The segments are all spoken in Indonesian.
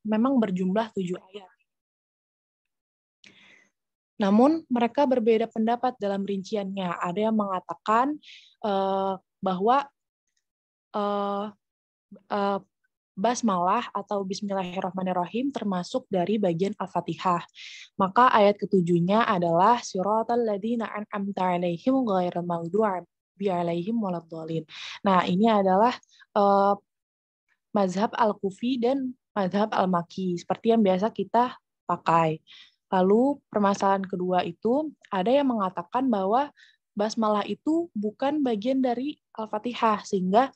memang berjumlah 7 ayat. Namun mereka berbeda pendapat dalam rinciannya. Ada yang mengatakan bahwa basmalah atau bismillahirrahmanirrahim termasuk dari bagian Al-Fatihah. Maka ayat ketujuhnya adalah siratal ladzina an'amta 'alaihim ghairil maghdubi 'alaihim waladdallin. Nah, ini adalah mazhab Al-Kufi dan mazhab Al-Maki seperti yang biasa kita pakai. Lalu permasalahan kedua itu ada yang mengatakan bahwa basmalah itu bukan bagian dari Al-Fatihah sehingga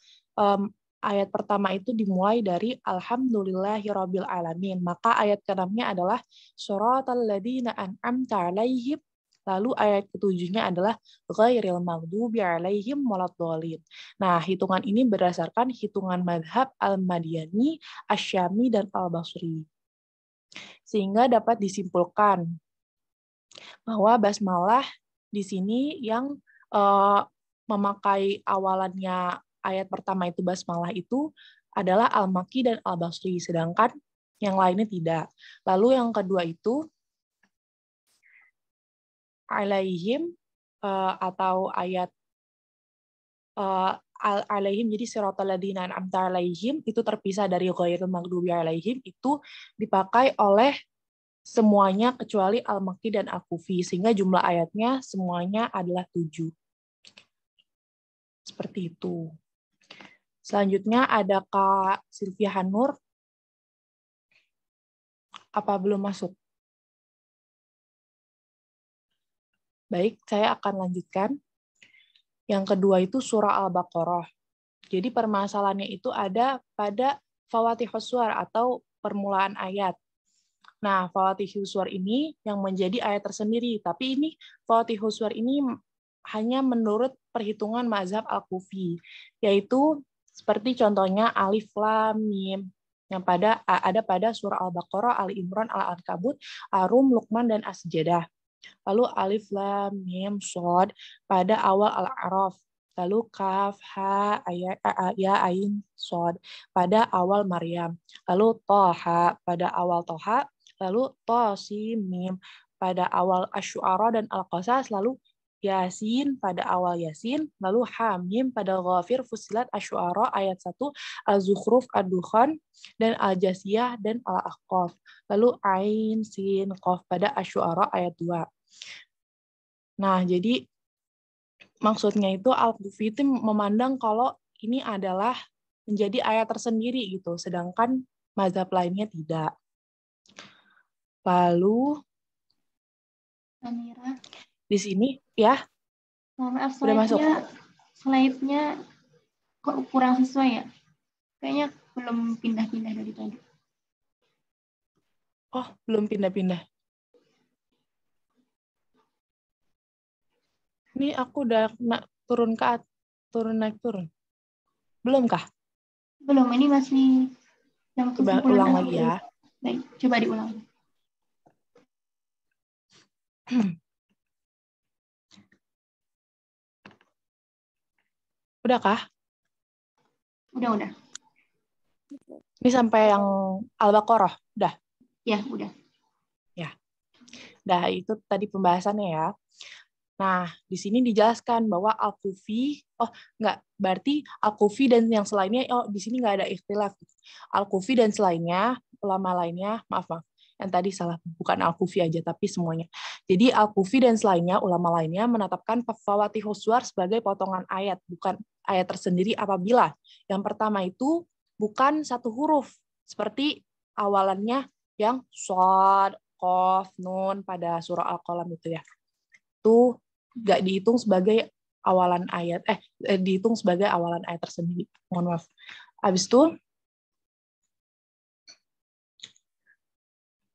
ayat pertama itu dimulai dari alhamdulillahirabbil alamin. Maka ayat ke-6-nya adalah suratal ladzina an'amta 'alaihim. Lalu ayat ketujuhnya adalah ghairil maghdubi 'alaihim waladdallin. Nah, hitungan ini berdasarkan hitungan mazhab Al-Madiyani, Asy-Syami dan Al-Basri. Sehingga dapat disimpulkan bahwa basmalah di sini yang memakai awalannya ayat pertama itu basmalah itu adalah Al-Maki dan Al-Basri, sedangkan yang lainnya tidak. Lalu yang kedua itu alaihim atau ayat alaihim, jadi siratal ladzina an'amta alaihim itu terpisah dari ghairil maghdubi alaihim, itu dipakai oleh semuanya kecuali Al-Makki dan Al-Kufi, sehingga jumlah ayatnya semuanya adalah 7. Seperti itu. Selanjutnya ada Kak Sylvia Hanur. Apa belum masuk? Baik, saya akan lanjutkan. Yang kedua itu surah Al-Baqarah. Jadi permasalahannya itu ada pada Fawatihus Suwar atau permulaan ayat. Nah, Fawatihus Suwar ini yang menjadi ayat tersendiri. Tapi ini Fawatihus Suwar ini hanya menurut perhitungan mazhab Al-Kufi, yaitu seperti contohnya Alif Lam Mim yang ada pada surah Al-Baqarah, Ali Imran, Al-Ankabut, Ar-Rum, Luqman dan As-Sajdah. Lalu Alif Lam Mim Shad pada awal Al-A'raf. Lalu Kaf Ha Ya Ain Shad pada awal Maryam. Lalu Thaha pada awal Thaha. Lalu Tha Sin Mim pada awal Asy-Syu'ara dan Al-Qasas. Lalu Yasin pada awal Yasin, lalu Hamim pada Ghafir, Fussilat, Asy-Syu'ara ayat 1, Az-Zukhruf, Ad-Dukhan, dan Al-Jasiyah, dan Al-Ahqaf. Lalu Ain, Sin, Qaf pada Asy-Syu'ara ayat 2. Nah, jadi maksudnya itu Al-Kufi itu memandang kalau ini adalah menjadi ayat tersendiri gitu, sedangkan mazhab lainnya tidak. Lalu Amira, di sini ya. maaf, udah masuk. Slide-nya kok kurang sesuai ya? Kayaknya belum pindah-pindah dari tadi. Oh, belum pindah-pindah. Ini aku udah turun naik turun. Belum kah? Belum, ini masih yang Coba ulang lagi ya. Baik, coba diulang. Udah kah? Udah. Ini sampai yang Al-Baqarah, udah? Ya, udah. Ya. Dah, itu tadi pembahasannya ya. Nah, di sini dijelaskan bahwa Al-Kufi, berarti Al-Kufi dan yang selainnya, di sini nggak ada ikhtilaf. Al-Kufi dan selainnya, ulama lainnya, maaf, yang tadi salah, bukan Al-Kufi aja, tapi semuanya. Jadi Al-Kufi dan selainnya, ulama lainnya menetapkan Fawatihus Suwar sebagai potongan ayat, bukan ayat tersendiri apabila yang pertama itu bukan satu huruf, seperti awalannya yang Shad, Qaf, Nun pada surah Al-Qalam itu ya. Itu nggak dihitung sebagai awalan ayat, dihitung sebagai awalan ayat tersendiri. Mohon maaf. Habis itu,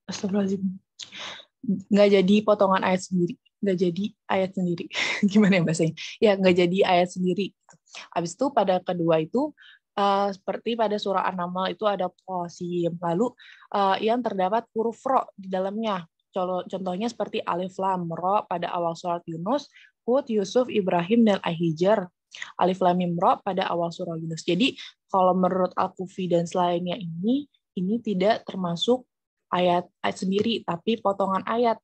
astagfirullahaladzim, nggak jadi potongan ayat sendiri, nggak jadi ayat sendiri. Gimana ya bahasanya? Ya, nggak jadi ayat sendiri. Habis itu pada kedua itu, seperti pada surah An-Naml itu ada qasim, lalu yang terdapat huruf ro di dalamnya. Contohnya seperti Alif Lam Ro pada awal surat Yunus, Hud, Yusuf, Ibrahim, dan Al-Hijr. Alif Lam Mim Ro pada awal surah Yunus. Jadi kalau menurut Al-Kufi dan selainnya ini ini tidak termasuk ayat sendiri, tapi potongan ayat.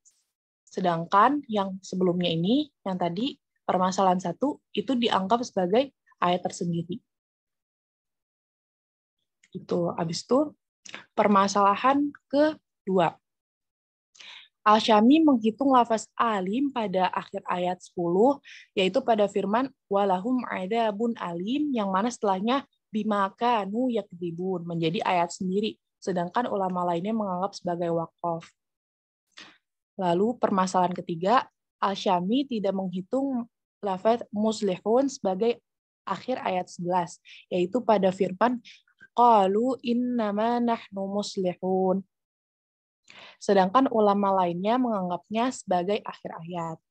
Sedangkan yang sebelumnya ini, yang tadi permasalahan 1, itu dianggap sebagai ayat tersendiri. Itu. Habis itu permasalahan kedua. Al-Syami menghitung lafaz alim pada akhir ayat 10, yaitu pada firman walahum adzabun alim, yang mana setelahnya bimakanu yakdzibun, menjadi ayat sendiri, sedangkan ulama lainnya menganggap sebagai waqaf. Lalu permasalahan ketiga, Al-Syami tidak menghitung lafaz muslihun sebagai akhir ayat 11, yaitu pada firman qalu innama nahnu muslihun. Sedangkan ulama lainnya menganggapnya sebagai akhir ayat.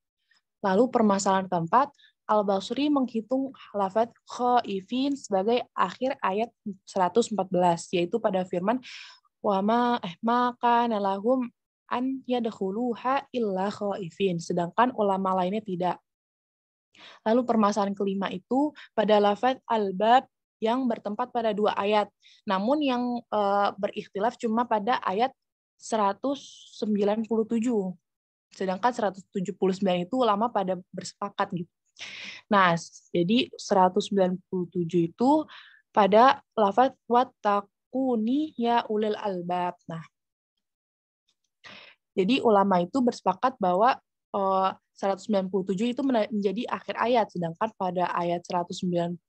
Lalu permasalahan keempat, Al-Basri menghitung lafaz khaifin sebagai akhir ayat 114, yaitu pada firman maka nalahum an yadkhuluha illa khaifin. Sedangkan ulama lainnya tidak. Lalu permasalahan kelima itu pada lafaz al-bab yang bertempat pada 2 ayat. Namun yang berikhtilaf cuma pada ayat 197. Sedangkan 179 itu ulama pada bersepakat gitu. Nah, jadi 197 itu pada lafaz wattaquni ya ulil albab. Nah, jadi ulama itu bersepakat bahwa 197 itu menjadi akhir ayat, sedangkan pada ayat 179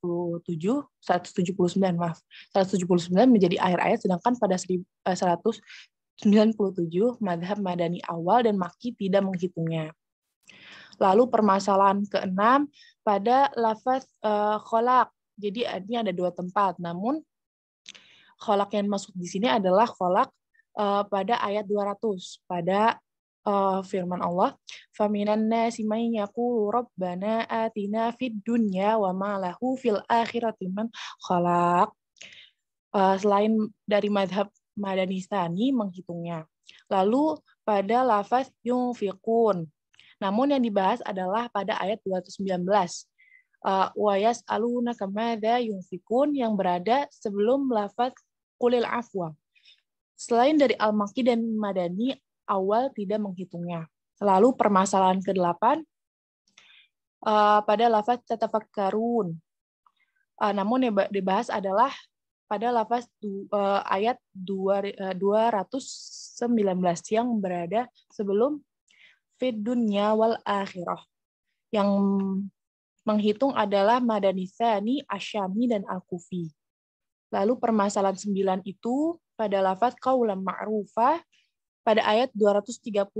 menjadi akhir ayat, sedangkan pada 197 mazhab Madani awal dan Makki tidak menghitungnya. Lalu permasalahan keenam pada lafaz kholak. Jadi ini ada 2 tempat, namun kholak yang masuk di sini adalah kholak pada ayat 200, pada firman Allah, faminan nasi may yaqulu rabbana atina fid dunya wa ma lahu fil akhirati min khalaq. Selain dari mazhab Madani Tsani menghitungnya. Lalu pada lafaz yunfiqun. Namun yang dibahas adalah pada ayat 219. Wa yas'alunaka madza yunfiqun, yang berada sebelum lafaz qulil afwa. Selain dari Al-Makki dan Madani awal tidak menghitungnya. Lalu permasalahan ke-8 pada lafaz tatafakkarun. Namun yang dibahas adalah pada lafaz ayat 219 yang berada sebelum fid dunya wal akhirah. Yang menghitung adalah Madani Tsani, Asy-Syami, dan Al-Kufi. Lalu permasalahan 9 itu pada lafaz qaulan ma'rufah pada ayat 235.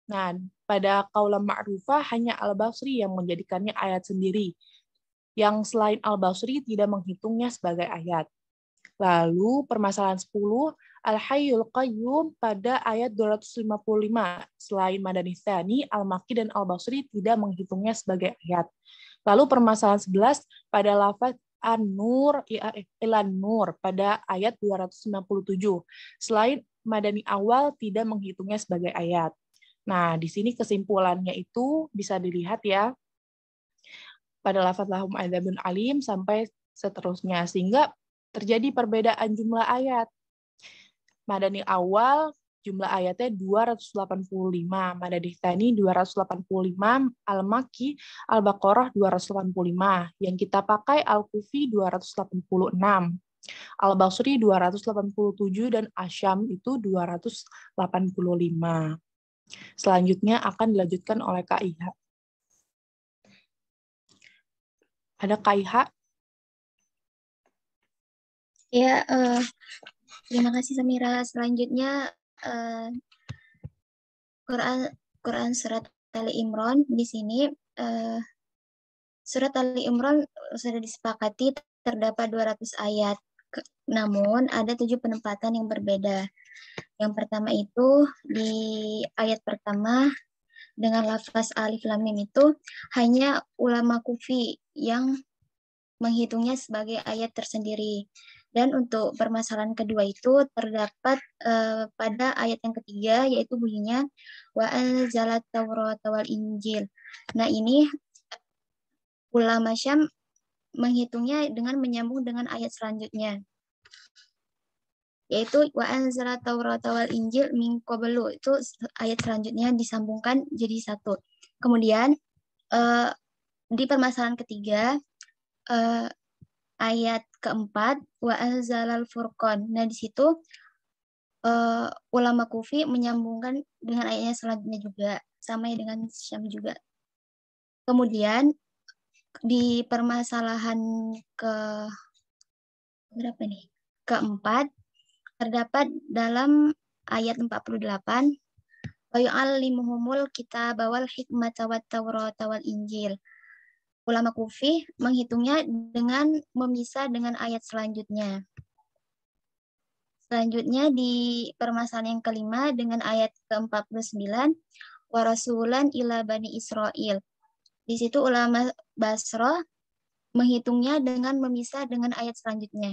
Nah, pada qaulan ma'rufah hanya Al-Basri yang menjadikannya ayat sendiri. Yang selain Al-Basri tidak menghitungnya sebagai ayat. Lalu permasalahan 10, Al-Hayyul Qayyum pada ayat 255. Selain Madani Tsani, Al-Makki, dan Al-Basri tidak menghitungnya sebagai ayat. Lalu permasalahan 11 pada lafaz An-Nur, Ilan Nur pada ayat 297. Selain Madani awal tidak menghitungnya sebagai ayat. Nah, di sini kesimpulannya itu bisa dilihat ya, pada lafaz lahum adzabun alim sampai seterusnya, sehingga terjadi perbedaan jumlah ayat. Madani awal jumlah ayatnya 285, Madani Tsani 285, Al-Makki, Al-Baqarah 285, yang kita pakai Al-Kufi 286, Al-Basri 287, dan Asyam itu 285. Selanjutnya akan dilanjutkan oleh Kak Iha. Ada Kak Iha? Ya, terima kasih Samira. Selanjutnya Quran surat Ali Imran. Di sini surat Ali Imran sudah disepakati terdapat 200 ayat. Namun ada 7 penempatan yang berbeda. Yang pertama itu di ayat pertama dengan lafaz alif lam mim itu hanya ulama Kufi yang menghitungnya sebagai ayat tersendiri. Dan untuk permasalahan kedua itu terdapat pada ayat yang ketiga, yaitu bunyinya wa anzalat taurat wal injil. Nah, ini ulama Syam menghitungnya dengan menyambung dengan ayat selanjutnya. yaitu wa anzala Taurata wal Injil min qablu. Itu ayat selanjutnya disambungkan jadi satu. Kemudian di permasalahan ketiga ayat keempat wa anzalal furqan. Nah, di situ ulama Kufi menyambungkan dengan ayatnya selanjutnya juga, sama dengan Syam juga. Kemudian di permasalahan berapa nih? Keempat, terdapat dalam ayat 48 wa yu'allimuhumul kitaba wal hikmata wat taurata wal injil. Ulama Kufi menghitungnya dengan memisah dengan ayat selanjutnya. Selanjutnya di permasalahan yang kelima dengan ayat ke-49 wa rasulan ila bani Israil. Di situ ulama Basrah menghitungnya dengan memisah dengan ayat selanjutnya.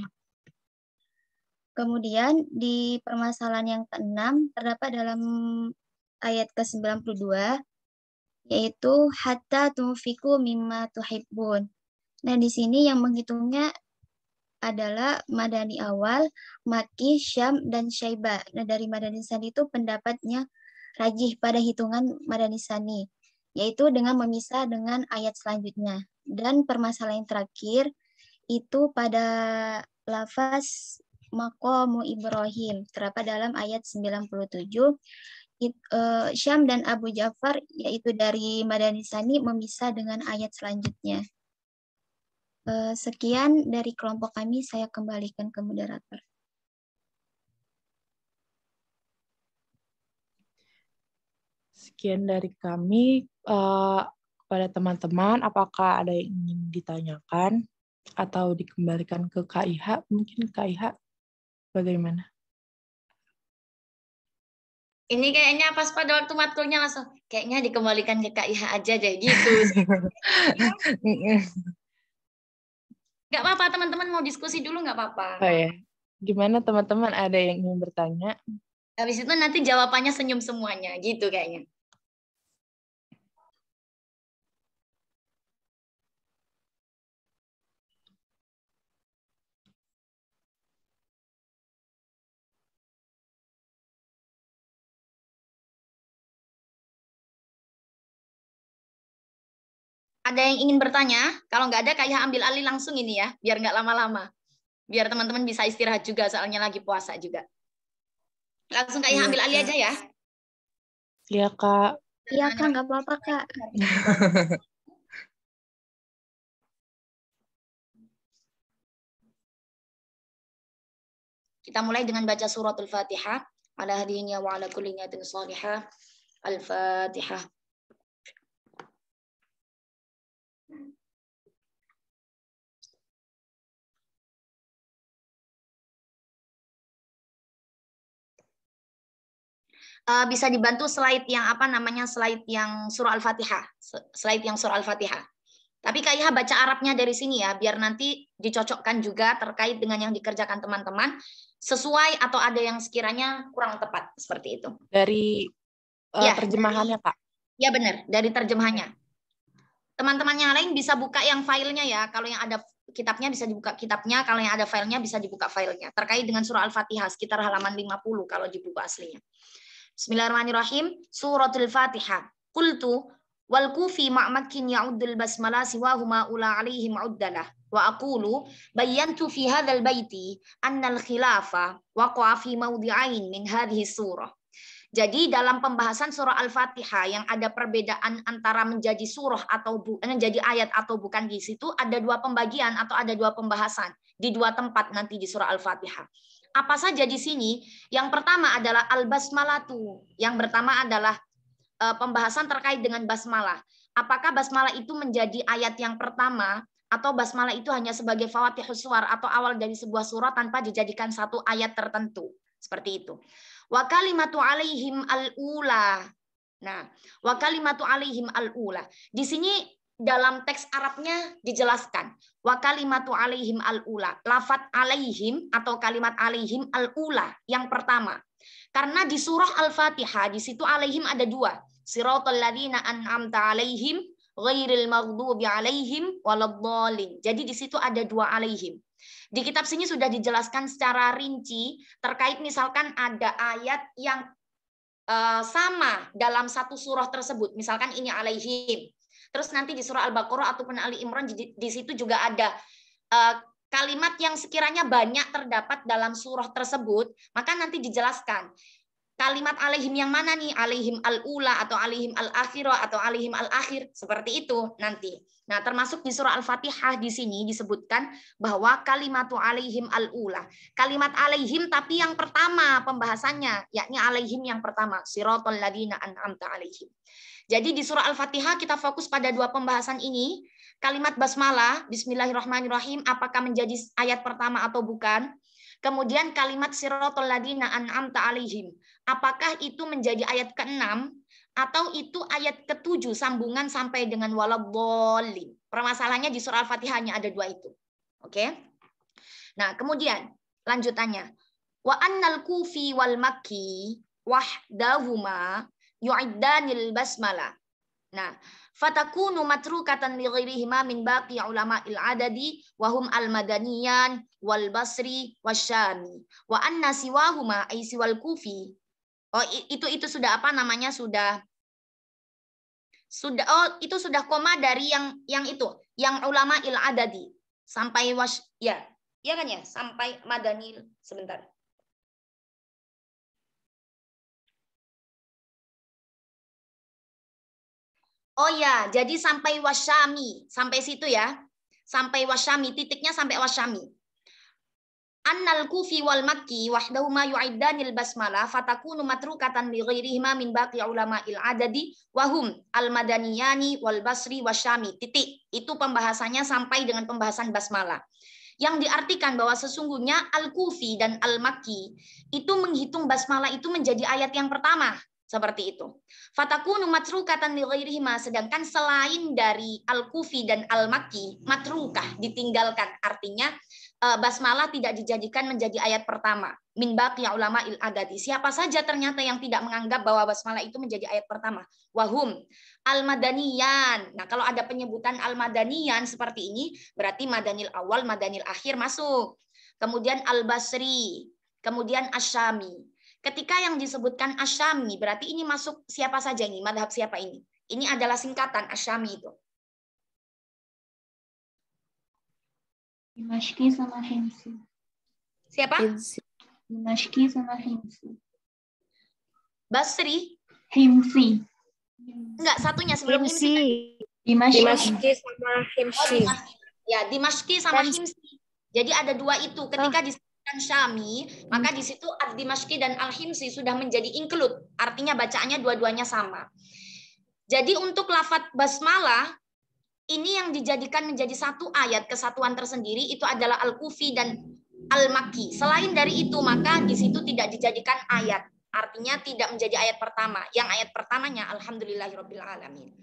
Kemudian di permasalahan yang ke-6 terdapat dalam ayat ke-92 yaitu hatta tunfiku mimma tuhibbun. Nah, di sini yang menghitungnya adalah Madani awal, Makki, Syam, dan Syaibah. Nah, dari Madani Sani itu pendapatnya rajih pada hitungan Madani Sani, yaitu dengan memisah dengan ayat selanjutnya. Dan permasalahan yang terakhir itu pada lafaz Maqamu Ibrahim, terdapat dalam ayat 97. Syam dan Abu Ja'far, yaitu dari Madani Sani, memisah dengan ayat selanjutnya. Sekian dari kelompok kami, saya kembalikan ke moderator. Sekian dari kami. Kepada teman-teman, apakah ada yang ingin ditanyakan atau dikembalikan ke KIH? Mungkin KIH bagaimana? Ini kayaknya pas pada waktu matkulnya langsung, kayaknya dikembalikan ke KIH aja deh, gitu. Nggak apa-apa, teman-teman mau diskusi dulu nggak apa-apa. Oh ya, gimana teman-teman, ada yang ingin bertanya? Habis itu nanti jawabannya senyum semuanya, gitu kayaknya. Ada yang ingin bertanya? Kalau nggak ada, KIH ambil alih langsung ini ya, biar nggak lama-lama. Biar teman-teman bisa istirahat juga, soalnya lagi puasa juga. Langsung KIH ambil alih aja ya. Iya, Kak. Iya, Kak, nggak apa-apa, Kak. Kita mulai dengan baca suratul Fatihah. Ala hadinya wa ala kulli niyatin shalihah. Al-Fatihah. Bisa dibantu slide yang apa namanya, slide yang surah Al-Fatihah, slide yang surah Al-Fatihah. Tapi KIH baca Arabnya dari sini ya, biar nanti dicocokkan juga terkait dengan yang dikerjakan teman-teman, sesuai atau ada yang sekiranya kurang tepat, seperti itu. Dari terjemahannya, Kak? Ya benar, dari terjemahannya. Teman-teman yang lain bisa buka yang filenya ya, kalau yang ada kitabnya bisa dibuka kitabnya, kalau yang ada filenya bisa dibuka filenya. Terkait dengan surah Al-Fatihah, sekitar halaman 50 kalau di buku aslinya. Bismillahirrahmanirrahim. Suratul Fatihah. Qultu wal kufi ma'makin ya'uddul basmalah siwahuma ula alaihim uddalah. Wa aqulu bayyantu fi hadzal baiti anna al-khilafa waqa'a fi mawdi'ain min hadhihi surah. Jadi dalam pembahasan surah Al-Fatihah yang ada perbedaan antara menjadi surah atau menjadi ayat atau bukan, di situ ada dua pembagian atau ada dua pembahasan di dua tempat nanti di surah Al-Fatihah. Apa saja di sini? Yang pertama adalah al-basmalatu. Yang pertama adalah pembahasan terkait dengan basmalah. Apakah basmalah itu menjadi ayat yang pertama atau basmalah itu hanya sebagai fawatihus suwar atau awal dari sebuah surah tanpa dijadikan satu ayat tertentu. Seperti itu. Wa kalimatu alaihim al-ula. Nah, wa kalimatu alaihim al-ula. Di sini dalam teks Arabnya dijelaskan wa kalimatu alaihim al-ula. Lafat alaihim atau kalimat alaihim al-ula yang pertama. Karena di surah Al-Fatihah di situ alaihim ada dua. Siratal ladzina an'amta alaihim ghairil maghdubi alaihim waladhdallin. Jadi di situ ada dua alaihim. Di kitab sini sudah dijelaskan secara rinci terkait misalkan ada ayat yang sama dalam satu surah tersebut. Misalkan ini alaihim. Terus nanti di surah Al-Baqarah ataupun Ali Imran di situ juga ada kalimat yang sekiranya banyak terdapat dalam surah tersebut, maka nanti dijelaskan. Kalimat alaihim yang mana nih? Alaihim al-ula atau alaihim al-akhirah atau alaihim al-akhir. Seperti itu nanti. Nah, termasuk di surah Al-Fatihah di sini disebutkan bahwa kalimatu alaihim al-ula. Kalimat alaihim tapi yang pertama pembahasannya, yakni alaihim yang pertama. Siratal ladzina an'amta alaihim. Jadi di surah Al-Fatihah kita fokus pada dua pembahasan ini. Kalimat basmalah, bismillahirrahmanirrahim, apakah menjadi ayat pertama atau bukan? Kemudian kalimat siratal ladzina an'amta alaihim, apakah itu menjadi ayat ke-6 atau itu ayat ke-7 sambungan sampai dengan waladhdallin. Permasalahannya di surah Al-Fatihah hanya ada dua itu. Oke. Nah, kemudian lanjutannya. Wa annal kufi wal makki wahdahuma yu'iddanil basmalah. Nah, fatakunu matrukatan li ghairihima min baqi ulama'il adadi wa hum al-madaniyan wal basri wasyami wa anna siwahuma ay siwal kufi. Oh, itu sudah apa namanya? Sudah itu sudah koma dari yang itu, yang ulama'il adadi sampai ya kan ya, sampai madani sebentar. Oh ya, jadi sampai wasyami, sampai situ ya. Sampai wasyami, titiknya sampai wasyami. Annal kufi wal makki wahdahuma yu'iddanil basmalah fatakunu matrukatan li ghairihima min baqi ulama'il adadi wahum al-madaniyani wal basri wasyami. Titik. Itu pembahasannya sampai dengan pembahasan basmalah. Yang diartikan bahwa sesungguhnya al-kufi dan al-makki itu menghitung basmalah itu menjadi ayat yang pertama. Seperti itu. Fatakunu matrukatan li ghairihima, sedangkan selain dari al-kufi dan al-makki, matrukah, ditinggalkan. Artinya basmalah tidak dijadikan menjadi ayat pertama. Min baqi ulama'il adadi. Siapa saja ternyata yang tidak menganggap bahwa basmalah itu menjadi ayat pertama. Wahum al-madaniyan. Nah, kalau ada penyebutan al-madaniyan seperti ini, berarti madanil awal, madanil akhir masuk. Kemudian al-basri, kemudian asyami. Ketika yang disebutkan asyami, berarti ini masuk siapa saja ini? Madhab siapa ini? Ini adalah singkatan asyami itu. Dimashqi sama Himsi. Siapa? Dimashqi sama Himsi. Basri? Himsi. Enggak, satunya sebelum Himsi. Dimashqi sama Himsi. Ya, Dimashqi sama Himsi. Jadi ada dua itu. Ketika disebutkan Syami, maka di situ Ad-Dimashqi dan Al-Himsi sudah menjadi include. Artinya bacaannya dua-duanya sama. Jadi untuk lafadz basmalah, ini yang dijadikan menjadi satu ayat kesatuan tersendiri itu adalah Al-Kufi dan Al-Makki. Selain dari itu, maka di situ tidak dijadikan ayat. Artinya tidak menjadi ayat pertama. Yang ayat pertamanya Alhamdulillahirabbil alamin.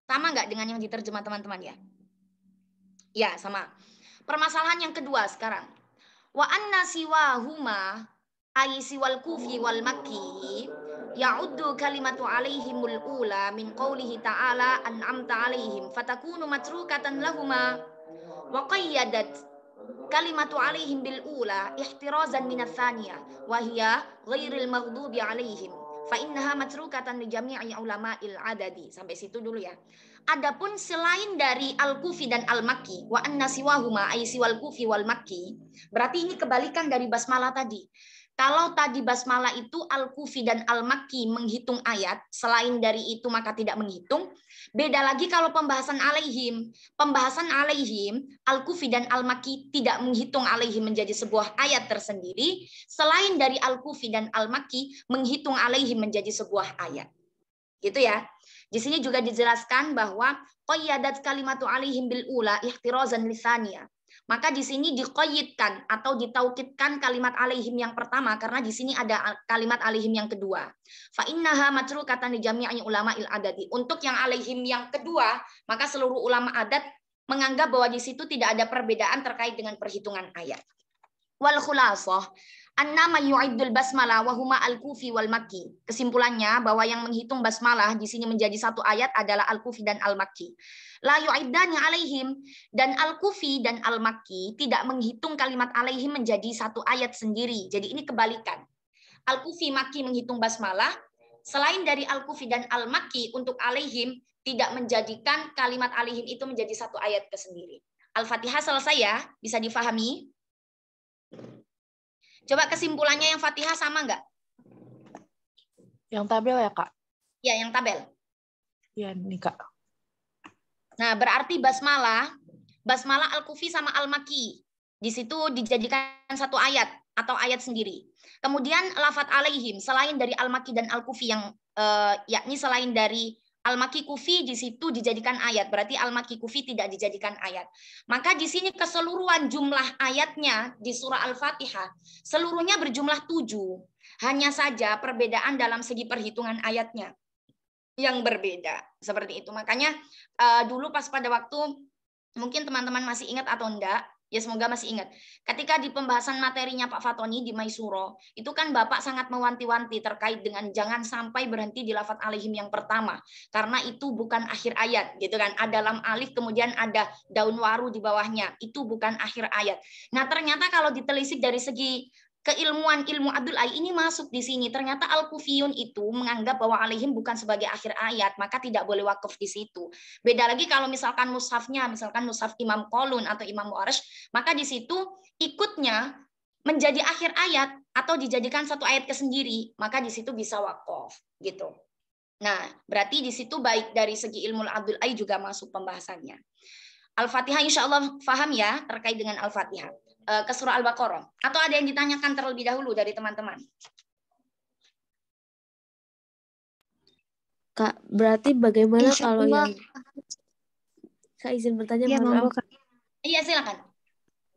Sama nggak dengan yang diterjemah teman-teman ya? Ya, sama. Permasalahan yang kedua sekarang. Wa anna siwahuma ay siwal kufi wal makki ya'uddu kalimatu alaihimul ula min qawlihi ta'ala an'amta alaihim fatakunu matrukatan lahuma wa qayyadat kalimatu alaihim bil ula ihtirazan minats tsaniyah wa hiya ghairil maghdubi alaihim fa innaha matrukatan li jami'i ulama'il adadi. Sampai situ dulu ya. Adapun selain dari al-kufi dan al-makki, wa anna siwahuma ay siwal kufi wal makki, berarti ini kebalikan dari basmalah tadi. Kalau tadi basmalah itu al-kufi dan al-makki menghitung ayat, selain dari itu maka tidak menghitung. Beda lagi kalau pembahasan alaihim. Pembahasan alaihim, al-kufi dan al-makki tidak menghitung alaihim menjadi sebuah ayat tersendiri. Selain dari al-kufi dan al-makki menghitung alaihim menjadi sebuah ayat. Gitu ya. Di sini juga dijelaskan bahwa qayyadat kalimatu alaihim bil ula ihtirazan lisaniyah. Maka di sini diqayyidkan atau ditaukidkan kalimat alaihim yang pertama karena di sini ada kalimat alaihim yang kedua. Fa innaha matrukatan li jami'i ulama'il adadi. Untuk yang alaihim yang kedua, maka seluruh ulama adat menganggap bahwa di situ tidak ada perbedaan terkait dengan perhitungan ayat. Wal khulasah, Annama yu'iddul basmalah wa huma al-kufi wal makki. Kesimpulannya bahwa yang menghitung basmalah di sini menjadi satu ayat adalah al-kufi dan al-makki. La yu'iddani alaihim, dan al-kufi dan al-makki tidak menghitung kalimat alaihim menjadi satu ayat sendiri. Jadi ini kebalikan. Al-kufi makki menghitung basmalah, selain dari al-kufi dan al-makki untuk alaihim tidak menjadikan kalimat alaihim itu menjadi satu ayat tersendiri. Al-Fatihah selesai ya, bisa difahami? Coba kesimpulannya yang Fatihah sama nggak? Yang tabel ya, Kak? Ya, yang tabel. Ya, nih, Kak. Nah, berarti basmalah al-kufi sama al-makki. Di situ dijadikan satu ayat atau ayat sendiri. Kemudian lafat alaihim, selain dari al-makki dan al-kufi yang yakni selain dari al-makki kufi di situ dijadikan ayat. Berarti al-makki kufi tidak dijadikan ayat. Maka di sini keseluruhan jumlah ayatnya di surah Al-Fatihah seluruhnya berjumlah 7. Hanya saja perbedaan dalam segi perhitungan ayatnya yang berbeda. Seperti itu. Makanya dulu pas pada waktu mungkin teman-teman masih ingat atau enggak, ya semoga masih ingat. Ketika di pembahasan materinya Pak Fatoni di Maisuro, itu kan Bapak sangat mewanti-wanti terkait dengan jangan sampai berhenti di lafaz alaihim yang pertama. Karena itu bukan akhir ayat, gitu kan. Ada lam alif, kemudian ada daun waru di bawahnya. Itu bukan akhir ayat. Nah, ternyata kalau ditelisik dari segi keilmuan ilmu Abdul Ai ini masuk di sini. Ternyata Al-Kufiyun itu menganggap bahwa alaihim bukan sebagai akhir ayat, maka tidak boleh wakaf di situ. Beda lagi kalau misalkan mushafnya, misalkan mushaf Imam Qalun atau Imam Warsh, maka di situ ikutnya menjadi akhir ayat atau dijadikan satu ayat kesendiri, maka di situ bisa wakaf gitu. Nah, berarti di situ baik dari segi ilmu Abdul Ai juga masuk pembahasannya. Al-Fatihah insya Allah paham ya terkait dengan Al-Fatihah. Ke surah Al-Baqarah. Atau ada yang ditanyakan terlebih dahulu dari teman-teman? Kak, berarti bagaimana Insya kalau Allah. yang Kak izin bertanya, Iya, mohon monggo, maaf. Kak. Iya, silakan.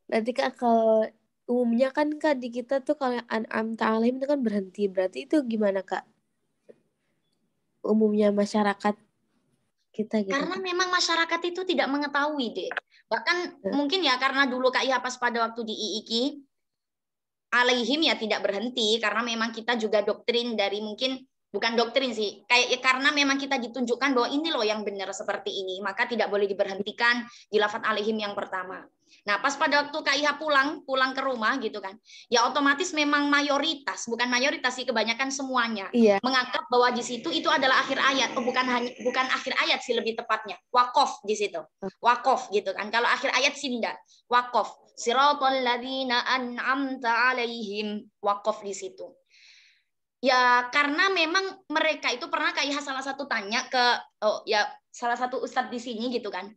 Berarti Kak, kalau umumnya kan Kak di kita tuh kalau yang an'amta alaihim itu kan berhenti. Berarti itu gimana Kak? Umumnya masyarakat kita gitu. Karena Kak. memang masyarakat itu tidak mengetahui deh. Bahkan mungkin ya karena dulu Kak Iha pas pada waktu di IIKI, alaihim ya tidak berhenti karena memang kita juga doktrin dari mungkin bukan doktrin sih kayak ya, karena memang kita ditunjukkan bahwa ini loh yang benar seperti ini, maka tidak boleh diberhentikan di lafaz alaihim yang pertama. Nah, pas pada waktu Kak Iha pulang ke rumah gitu kan, ya otomatis memang mayoritas, bukan mayoritas sih, kebanyakan semuanya menganggap bahwa di situ itu adalah akhir ayat, bukan akhir ayat sih lebih tepatnya, wakof di situ, wakof gitu kan. Kalau akhir ayat sih tidak, wakof. Siratal ladzina an'amta alaihim, wakof di situ. Ya karena memang mereka itu pernah kayak salah satu tanya ke salah satu ustadz di sini gitu kan.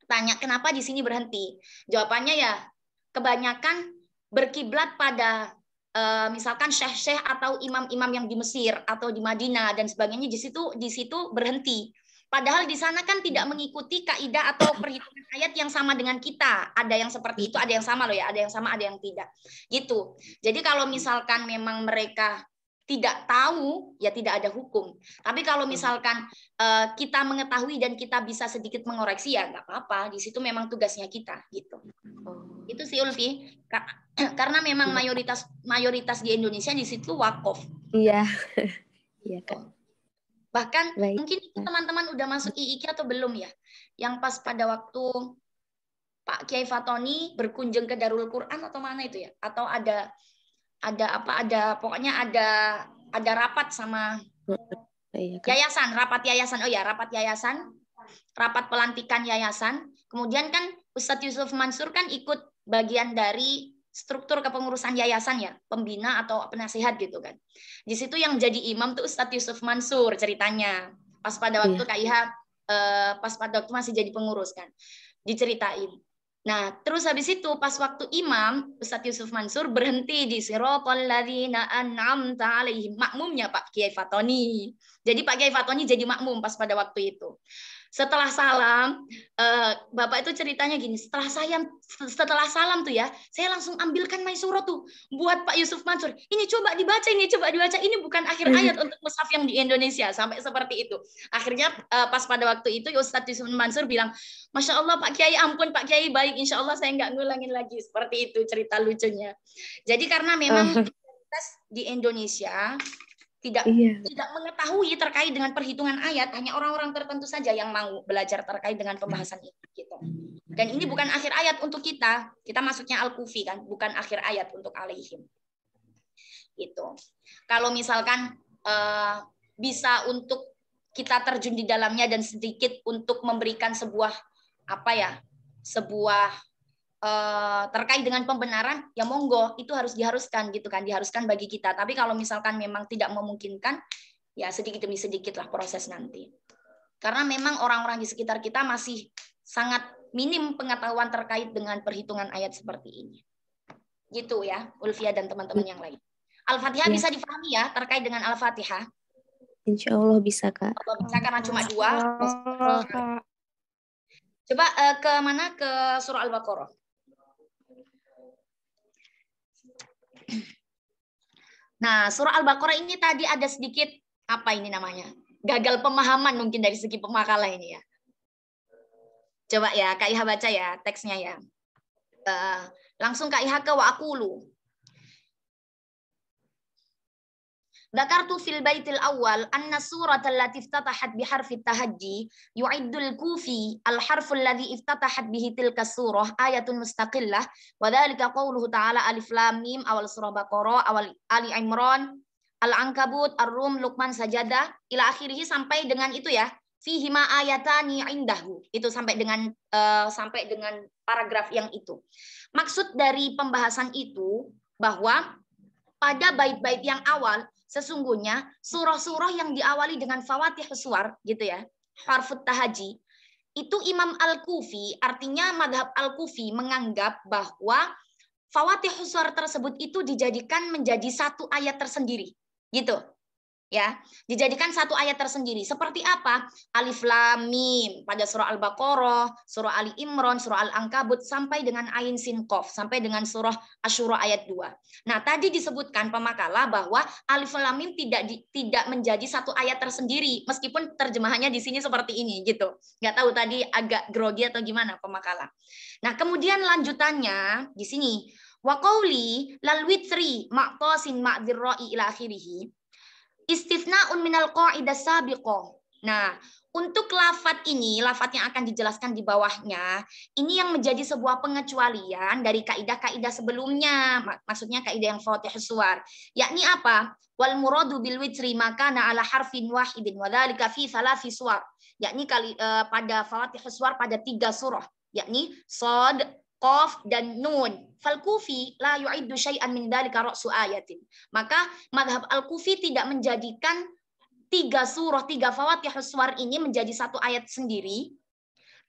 Tanya kenapa di sini berhenti. Jawabannya ya kebanyakan berkiblat pada misalkan syekh-syekh atau imam-imam yang di Mesir atau di Madinah dan sebagainya, di situ berhenti. Padahal di sana kan tidak mengikuti kaidah atau perhitungan ayat yang sama dengan kita. Ada yang seperti itu, ada yang sama loh ya, ada yang sama, ada yang tidak. Gitu. Jadi kalau misalkan memang mereka tidak tahu, ya tidak ada hukum. Tapi kalau misalkan kita mengetahui dan kita bisa sedikit mengoreksi, ya nggak apa-apa. Di situ memang tugasnya kita, gitu. Itu sih Ulfi. Karena memang mayoritas di Indonesia di situ wakaf. Iya. Iya Kak. Bahkan mungkin teman-teman udah masuk IIK atau belum ya? Yang pas pada waktu Pak Kiai Fatoni berkunjung ke Darul Quran atau mana itu ya? Atau pokoknya ada rapat sama yayasan, rapat yayasan, rapat pelantikan yayasan. Kemudian kan Ustadz Yusuf Mansur kan ikut bagian dari struktur kepengurusan yayasan ya, pembina atau penasihat gitu kan. Di situ yang jadi imam tuh Ustadz Yusuf Mansur ceritanya. Pas pada waktu Kak Iha, pas pada waktu masih jadi pengurus kan, diceritain. Nah, terus habis itu pas waktu imam Ustadz Yusuf Mansur berhenti di siratal ladzina an'amta alaihim, makmumnya Pak Kiai Fatoni. Jadi Pak Kiai Fatoni jadi makmum pas pada waktu itu. Setelah salam, Bapak itu ceritanya gini, setelah salam tuh ya, saya langsung ambilkan Maisurah tuh buat Pak Yusuf Mansur. Ini coba dibaca, ini bukan akhir ayat untuk mushaf yang di Indonesia, sampai seperti itu. Akhirnya pas pada waktu itu Ustadz Yusuf Mansur bilang, Masya Allah Pak Kiai, ampun Pak Kiai, baik, insya Allah saya nggak ngulangin lagi. Seperti itu cerita lucunya. Jadi karena memang di Indonesia tidak mengetahui terkait dengan perhitungan ayat, hanya orang-orang tertentu saja yang mau belajar terkait dengan pembahasan ini gitu. Dan ini bukan akhir ayat untuk kita masuknya Al-Kufi kan, bukan akhir ayat untuk alaihim. Gitu. Kalau misalkan bisa untuk kita terjun di dalamnya dan sedikit untuk memberikan sebuah terkait dengan pembenaran, ya monggo, itu diharuskan gitu kan, diharuskan bagi kita. Tapi kalau misalkan memang tidak memungkinkan, ya sedikit demi sedikit lah proses nanti. Karena memang orang-orang di sekitar kita masih sangat minim pengetahuan terkait dengan perhitungan ayat seperti ini. Gitu ya, Ulfia dan teman-teman yang lain. Al-Fatihah bisa difahami ya terkait dengan Al-Fatihah? Insya Allah bisa, Kak. Allah bisa karena cuma 2. Coba ke mana? Ke surah Al-Baqarah. Nah, surah Al-Baqarah ini tadi ada sedikit, apa ini namanya? Gagal pemahaman mungkin dari segi pemakalah ini ya. Coba ya, Kak Iha baca ya teksnya ya. Langsung Kak Iha ke wa'akulu. Dzakartu fil baitil awal anna surat allati iftatahat biharfi tahajji yu'iddul kufi al-harfu alladhi iftatahat bihi tilka surah ayatun mustaqillah wa dzalika qauluhu ta'ala alif lam mim awal surah Baqarah awal Ali Imran Al-Ankabut Ar-Rum Luqman Sajadah ila akhirih sampai dengan itu ya fihi ma ayatani indahu itu sampai dengan paragraf yang itu. Maksud dari pembahasan itu bahwa pada bait-bait yang awal sesungguhnya surah-surah yang diawali dengan Fawatihus Suwar gitu ya, harfut tahaji, itu Imam Al-Kufi, artinya madhab Al-Kufi menganggap bahwa Fawatihus Suwar tersebut itu dijadikan menjadi satu ayat tersendiri, gitu. Ya, dijadikan satu ayat tersendiri. Seperti apa? Alif Lam Mim pada surah Al-Baqarah, surah Ali Imran, surah Al-Ankabut sampai dengan Ain Sin Qaf, sampai dengan surah Asy-Syura ayat 2. Nah, tadi disebutkan pemakalah bahwa Alif Lam Mim tidak menjadi satu ayat tersendiri meskipun terjemahannya di sini seperti ini gitu. Nggak tahu tadi agak grogi atau gimana pemakalah. Nah, kemudian lanjutannya di sini wa qauli lal witri ma'tasin ma'dzirra'i ila akhirih. Istitsna'un minal qa'idah sabiqah. Nah, untuk lafat ini, lafat yang akan dijelaskan di bawahnya, ini yang menjadi sebuah pengecualian dari kaidah-kaidah sebelumnya. Maksudnya kaidah yang Fawatihus Suwar. Yakni apa? Wal muradu bil witri makana ala harfin wahidin wa dzalika fi thalathi suwar. Yakni pada Fawatihus Suwar pada 3 surah, yakni Shad, Qaf dan Nun. Fal Kufi la yu'iddu syai'an min dzalika ra'su ayatin. Maka mazhab Al-Kufi tidak menjadikan 3 surah, 3 Fawatihus Suwar ini menjadi satu ayat sendiri.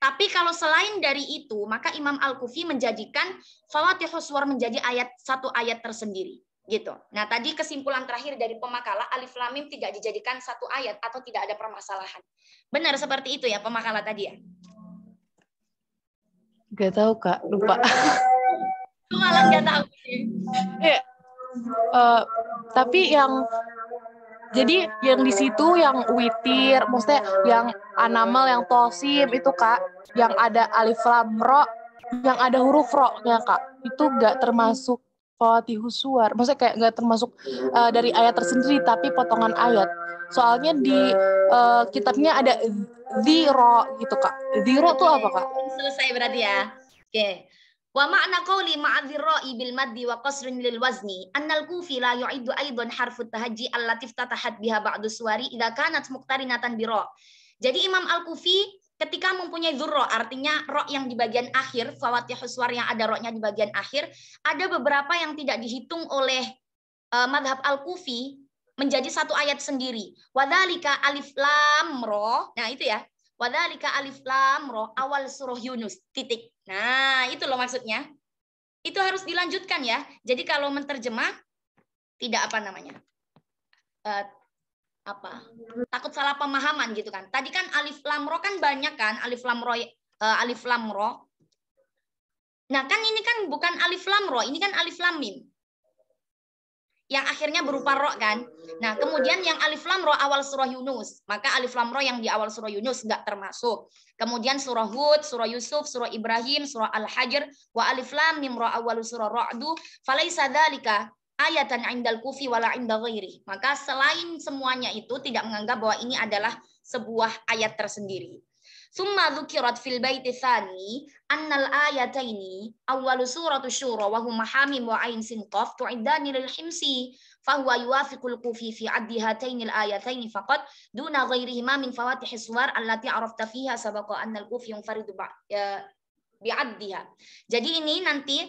Tapi kalau selain dari itu, maka Imam Al-Kufi menjadikan Fawatihus Suwar menjadi satu ayat tersendiri. Gitu. Nah, tadi kesimpulan terakhir dari pemakalah Alif Lam Mim tidak dijadikan satu ayat atau tidak ada permasalahan. Benar seperti itu ya pemakalah tadi ya? Gak tahu Kak, lupa. Malah gak tahu. Ya, tapi jadi yang di situ yang witir, maksudnya yang anamal, yang tosim itu Kak, yang ada alif lam ro, yang ada huruf ro-nya Kak, itu gak termasuk Fawatihus Suwar. Maksudnya kayak gak termasuk dari ayat tersendiri, tapi potongan ayat. Soalnya di kitabnya ada dziro gitu Kak. Dziro tuh apa Kak? Selesai berarti ya. Oke. Wa ma'na qawli ma'adh-dhira'i bil maddi wa qasrin lil wazni annal kufi la yu'iddu aidan harfut tahajji allati iftatahat biha ba'du suwari idza kanat muqtarinatan bi ra. Jadi Imam Al-Kufi ketika mempunyai dzurra, artinya ro yang di bagian akhir, Fawatihus Suwar yang ada ro-nya di bagian akhir, ada beberapa yang tidak dihitung oleh madhab Al-Kufi menjadi satu ayat sendiri. Wa dzalika alif lam ra. Nah, itu ya. Wadzalika alif lam ra awal surah Yunus titik. Nah, itu loh maksudnya. Itu harus dilanjutkan ya. Jadi kalau menterjemah tidak apa namanya? apa? Takut salah pemahaman gitu kan. Tadi kan alif lam ro kan banyak kan, alif lam ro alif lam ro. Nah, kan ini kan bukan alif lam ro, ini kan alif lam mim. Yang akhirnya berupa ro kan. Nah, kemudian yang alif lam ro awal surah Yunus, maka alif lam ro yang di awal surah Yunus enggak termasuk. Kemudian surah Hud, surah Yusuf, surah Ibrahim, surah Al-Hajr, wa alif lam mim ro awal surah Ra'du, falaisa dzalika ayatan indal kufi wala inda ghairi. Maka selain semuanya itu tidak menganggap bahwa ini adalah sebuah ayat tersendiri. Summa dzukirat fil baiti tsani annal ayataini awwalu suratu syura wa huma hamim wa ain sin qaf tu'iddani lil himsi fa huwa yuwafiqul kufi fi addi hatainil ayataini faqat duna ghairihima min fawatih suwar allati arafta fiha sabaqa annal kufi yunfaridu bi'addiha. Jadi ini nanti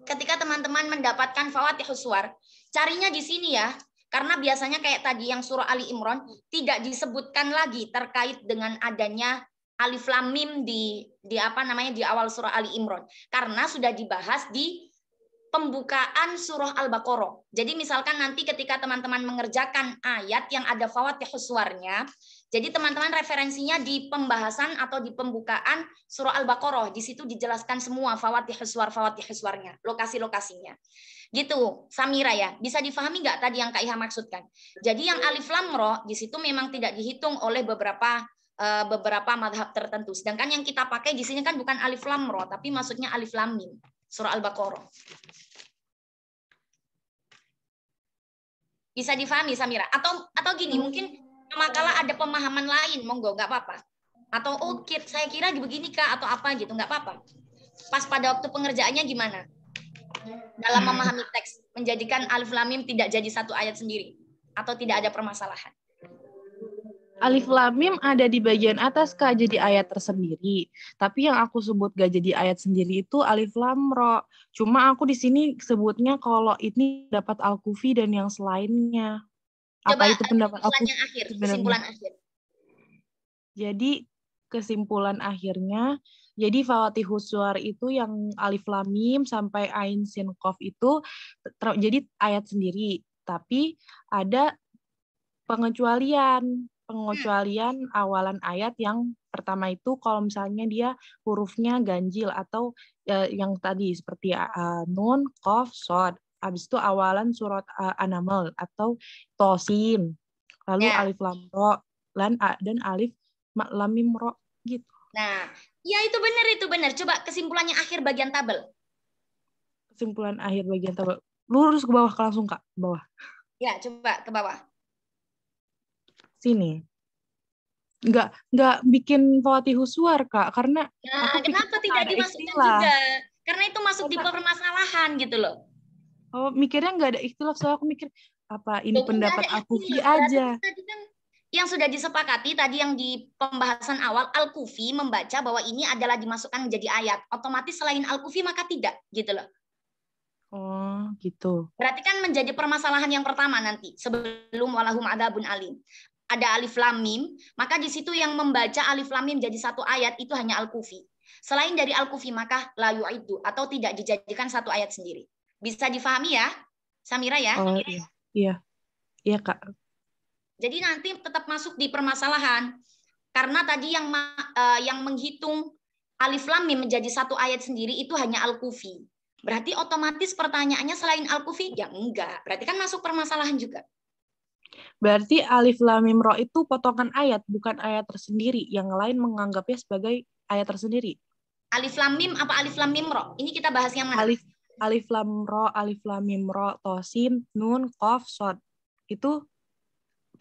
ketika teman-teman mendapatkan fawatihus suwar, carinya di sini ya. Karena biasanya kayak tadi yang surah Ali Imran tidak disebutkan lagi terkait dengan adanya alif lam mim di apa namanya di awal surah Ali Imran, karena sudah dibahas di pembukaan surah Al-Baqarah. Jadi misalkan nanti ketika teman-teman mengerjakan ayat yang ada fawatihus suwarnya, jadi teman-teman referensinya di pembahasan atau di pembukaan surah Al-Baqarah, di situ dijelaskan semua fawatihus suwarnya, lokasi-lokasinya. Gitu, Samira ya. Bisa difahami nggak tadi yang Kak Iha maksudkan? Jadi yang alif lam ro di situ memang tidak dihitung oleh beberapa madhab tertentu. Sedangkan yang kita pakai di sini kan bukan alif lam ro, tapi maksudnya alif lam mim, surah Al-Baqarah. Bisa difahami Samira? Atau gini, mungkin kalau ada pemahaman lain, monggo nggak apa-apa. Atau saya kira begini Kak atau apa gitu, nggak apa-apa. Pas pada waktu pengerjaannya gimana? Dalam memahami teks, menjadikan alif lam mim tidak jadi satu ayat sendiri atau tidak ada permasalahan. Alif lam mim ada di bagian atas Kak, jadi ayat tersendiri. Tapi yang aku sebut gak jadi ayat sendiri itu alif lam ro. Cuma aku di sini sebutnya kalau ini dapat Al-Kufi dan yang selainnya. Coba, apa itu pendapat aku? Kesimpulan akhir. Jadi kesimpulan akhirnya, jadi fawatihus suwar itu yang alif lam mim sampai ain sin qaf itu jadi ayat sendiri. Tapi ada pengecualian awalan ayat yang pertama itu kalau misalnya dia hurufnya ganjil atau yang tadi seperti nun, qaf, shad. Habis itu awalan surat An-Naml atau Tosin. Lalu alif lam ro dan alif lam mim ro gitu. Nah, ya itu benar. Coba kesimpulannya akhir bagian tabel. Kesimpulan akhir bagian tabel. Lurus ke bawah langsung Kak, ke bawah. Ya, coba ke bawah. Sini. Nggak bikin fawatihus suwar Kak, karena kenapa tidak dimasukkan juga? Karena itu masuk di permasalahan gitu loh. Oh, mikirnya nggak ada ikhtilaf, soalnya aku mikir apa ini pendapat Al-Kufi aja. Tadi kan yang sudah disepakati tadi yang di pembahasan awal, Al-Kufi membaca bahwa ini adalah dimasukkan menjadi ayat. Otomatis selain Al-Kufi maka tidak, gitu loh. Oh, gitu. Berarti kan menjadi permasalahan yang pertama nanti sebelum walahum adzabun alim. Ada alif lam mim, maka di situ yang membaca alif lam mim jadi satu ayat itu hanya Al-Kufi. Selain dari Al-Kufi maka la yu'iddu atau tidak dijadikan satu ayat sendiri. Bisa difahami ya, Samira ya? Oh, iya. Iya, Kak. Jadi nanti tetap masuk di permasalahan. Karena tadi yang menghitung alif lam mim menjadi satu ayat sendiri itu hanya Al-Kufi. Berarti otomatis pertanyaannya selain Al-Kufi? Ya enggak. Berarti kan masuk permasalahan juga. Berarti alif lam mim ro itu potongan ayat, bukan ayat tersendiri. Yang lain menganggapnya sebagai ayat tersendiri. Alif lam mim apa alif lam mim ro? Ini kita bahas yang mana? Alif lam ro, alif lam mim ro, tosin, nun, qaf, shad. Itu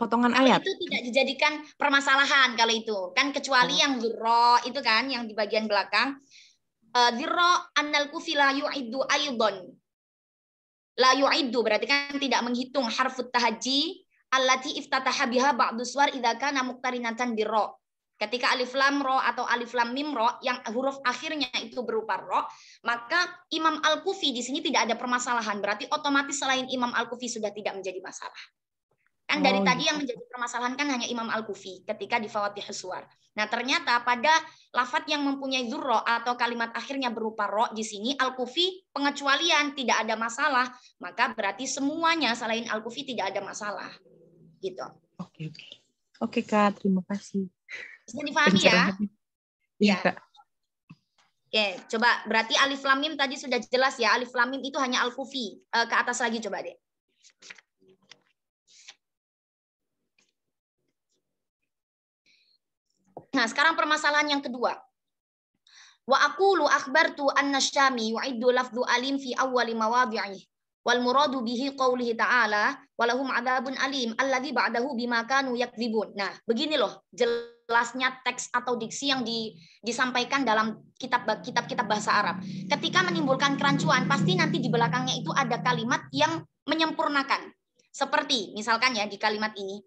potongan ayat. Itu tidak dijadikan permasalahan kalau itu. Kan kecuali yang dzurra itu kan yang di bagian belakang. Dzurra annal kufi la yu'iddu aidon. La yu'iddu berarti kan tidak menghitung harfut tahajji allati iftataha biha ba'du suwar idza kana muqtarinatan birra. Ketika alif lam ro atau alif lam mim ro yang huruf akhirnya itu berupa ro, maka Imam Al-Kufi di sini tidak ada permasalahan. Berarti otomatis selain Imam Al-Kufi sudah tidak menjadi masalah. Kan dari tadi yang menjadi permasalahan kan hanya Imam Al-Kufi ketika di Fawatihus Suwar. Nah, ternyata pada lafadz yang mempunyai dzurra atau kalimat akhirnya berupa ro di sini Al-Kufi pengecualian tidak ada masalah, maka berarti semuanya selain Al-Kufi tidak ada masalah. Gitu. Oke. Oke, Kak, terima kasih. Bisa dipahami ya? Iya, Ya. Kak. Oke, coba berarti alif lam mim tadi sudah jelas ya. Alif lam mim itu hanya al-kufi. Ke atas lagi coba deh. Nah, sekarang permasalahan yang kedua. Wa aqulu akhbartu anna syami yu'iddu lafdhu alim fi awwali mawadhi'i. Wal muradu bihi qawlihi ta'ala walahum adzabun alim alladzi ba'dahu bima kanu yakdzibun. Nah, begini loh jelasnya teks atau diksi yang disampaikan dalam kitab-kitab bahasa Arab. Ketika menimbulkan kerancuan, pasti nanti di belakangnya itu ada kalimat yang menyempurnakan. Seperti misalkan ya di kalimat ini,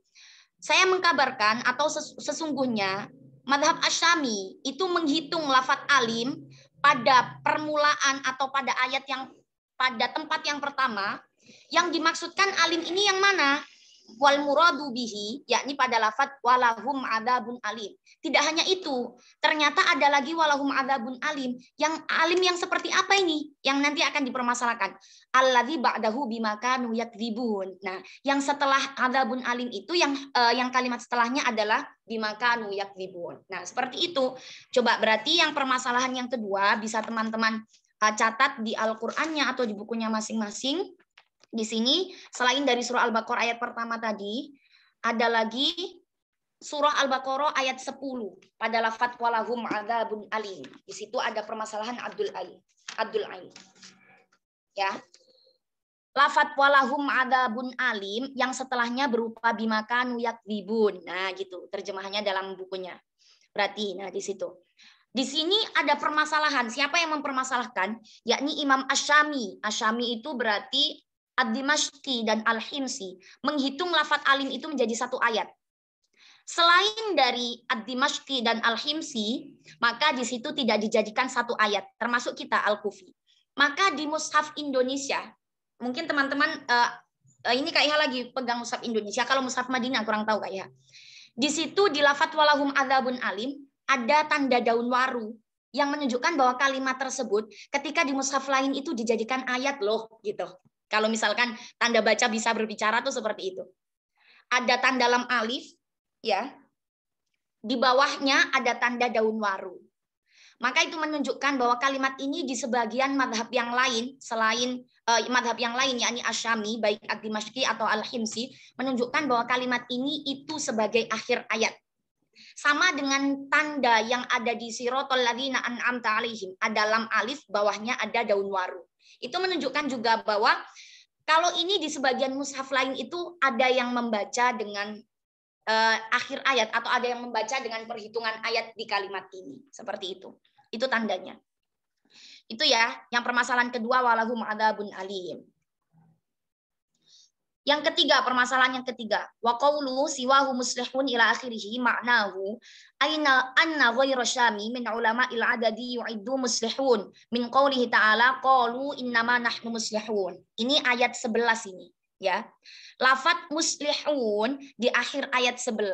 saya mengkabarkan atau sesungguhnya madhab Asyami itu menghitung lafadz alim pada permulaan atau pada ayat yang pada tempat yang pertama, yang dimaksudkan alim ini yang mana? Wal muradu bihi, yakni pada lafadz walahum adzabun alim. Tidak hanya itu, ternyata ada lagi walahum adzabun alim. Yang alim yang seperti apa ini? Yang nanti akan dipermasalahkan. Alladzi ba'dahu bima kanu yakdzibun. Nah, yang setelah adzabun alim itu yang kalimat setelahnya adalah bima kanu yakdzibun. Nah, seperti itu. Coba berarti yang permasalahan yang kedua bisa teman-teman catat di Al-Qur'annya atau di bukunya masing-masing. Di sini selain dari surah Al-Baqarah ayat pertama tadi, ada lagi surah Al-Baqarah ayat 10 pada lafadz walahum adzabun alim. Di situ ada permasalahan Abdul Ain. Ya. Lafadz walahum adzabun alim yang setelahnya berupa bimakanu yakdzibun. Nah, gitu terjemahannya dalam bukunya. Berarti nah di situ. Di sini ada permasalahan. Siapa yang mempermasalahkan? Yakni Imam Asyami. Asyami itu berarti Ad-Dimashqi dan Al-Himsi. Menghitung lafadz alim itu menjadi satu ayat. Selain dari Ad-Dimashqi dan Al-Himsi, maka di situ tidak dijadikan satu ayat. Termasuk kita Al-Kufi. Maka di Mushaf Indonesia, mungkin teman-teman, ini Kak Iha lagi pegang Mushaf Indonesia. Kalau Mushaf Madinah kurang tahu Kak Iha. Di situ di lafadz walahum adzabun alim, ada tanda daun waru yang menunjukkan bahwa kalimat tersebut ketika di mushaf lain itu dijadikan ayat loh gitu. Kalau misalkan tanda baca bisa berbicara tuh seperti itu. Ada tanda lam alif ya. Di bawahnya ada tanda daun waru. Maka itu menunjukkan bahwa kalimat ini di sebagian madhab yang lain selain madhab yang lain yakni Asyami baik Ad-Dimashqi atau Al-Himsi menunjukkan bahwa kalimat ini itu sebagai akhir ayat. Sama dengan tanda yang ada di siratal ladzina an'amta alaihim, ada lam alif, bawahnya ada daun waru. Itu menunjukkan juga bahwa kalau ini di sebagian mushaf lain itu ada yang membaca dengan akhir ayat atau ada yang membaca dengan perhitungan ayat di kalimat ini. Seperti itu. Itu tandanya. Itu ya, yang permasalahan kedua walahum adzabun alim. Yang ketiga, permasalahan yang ketiga, wa qawlu siwahu muslihun ila akhirih ma'nahu anna ghayra syami min ulama'il adadi yu'iddu muslihun min qawlihi ta'ala qalu innama nahnu muslihun. Ini ayat 11 ini, ya. Lafadz muslihun di akhir ayat 11,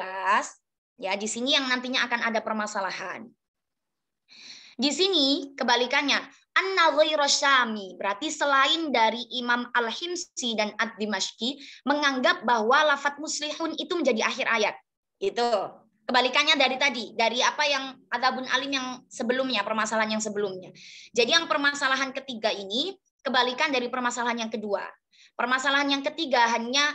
ya, di sini yang nantinya akan ada permasalahan. Di sini kebalikannya, anna ghayra syami, berarti selain dari Imam Al-Himsi dan Ad-Dimashqi menganggap bahwa lafadz muslihun itu menjadi akhir ayat. Itu kebalikannya dari tadi, dari apa yang adzabun alim yang sebelumnya, permasalahan yang sebelumnya. Jadi yang permasalahan ketiga ini kebalikan dari permasalahan yang kedua. Permasalahan yang ketiga hanya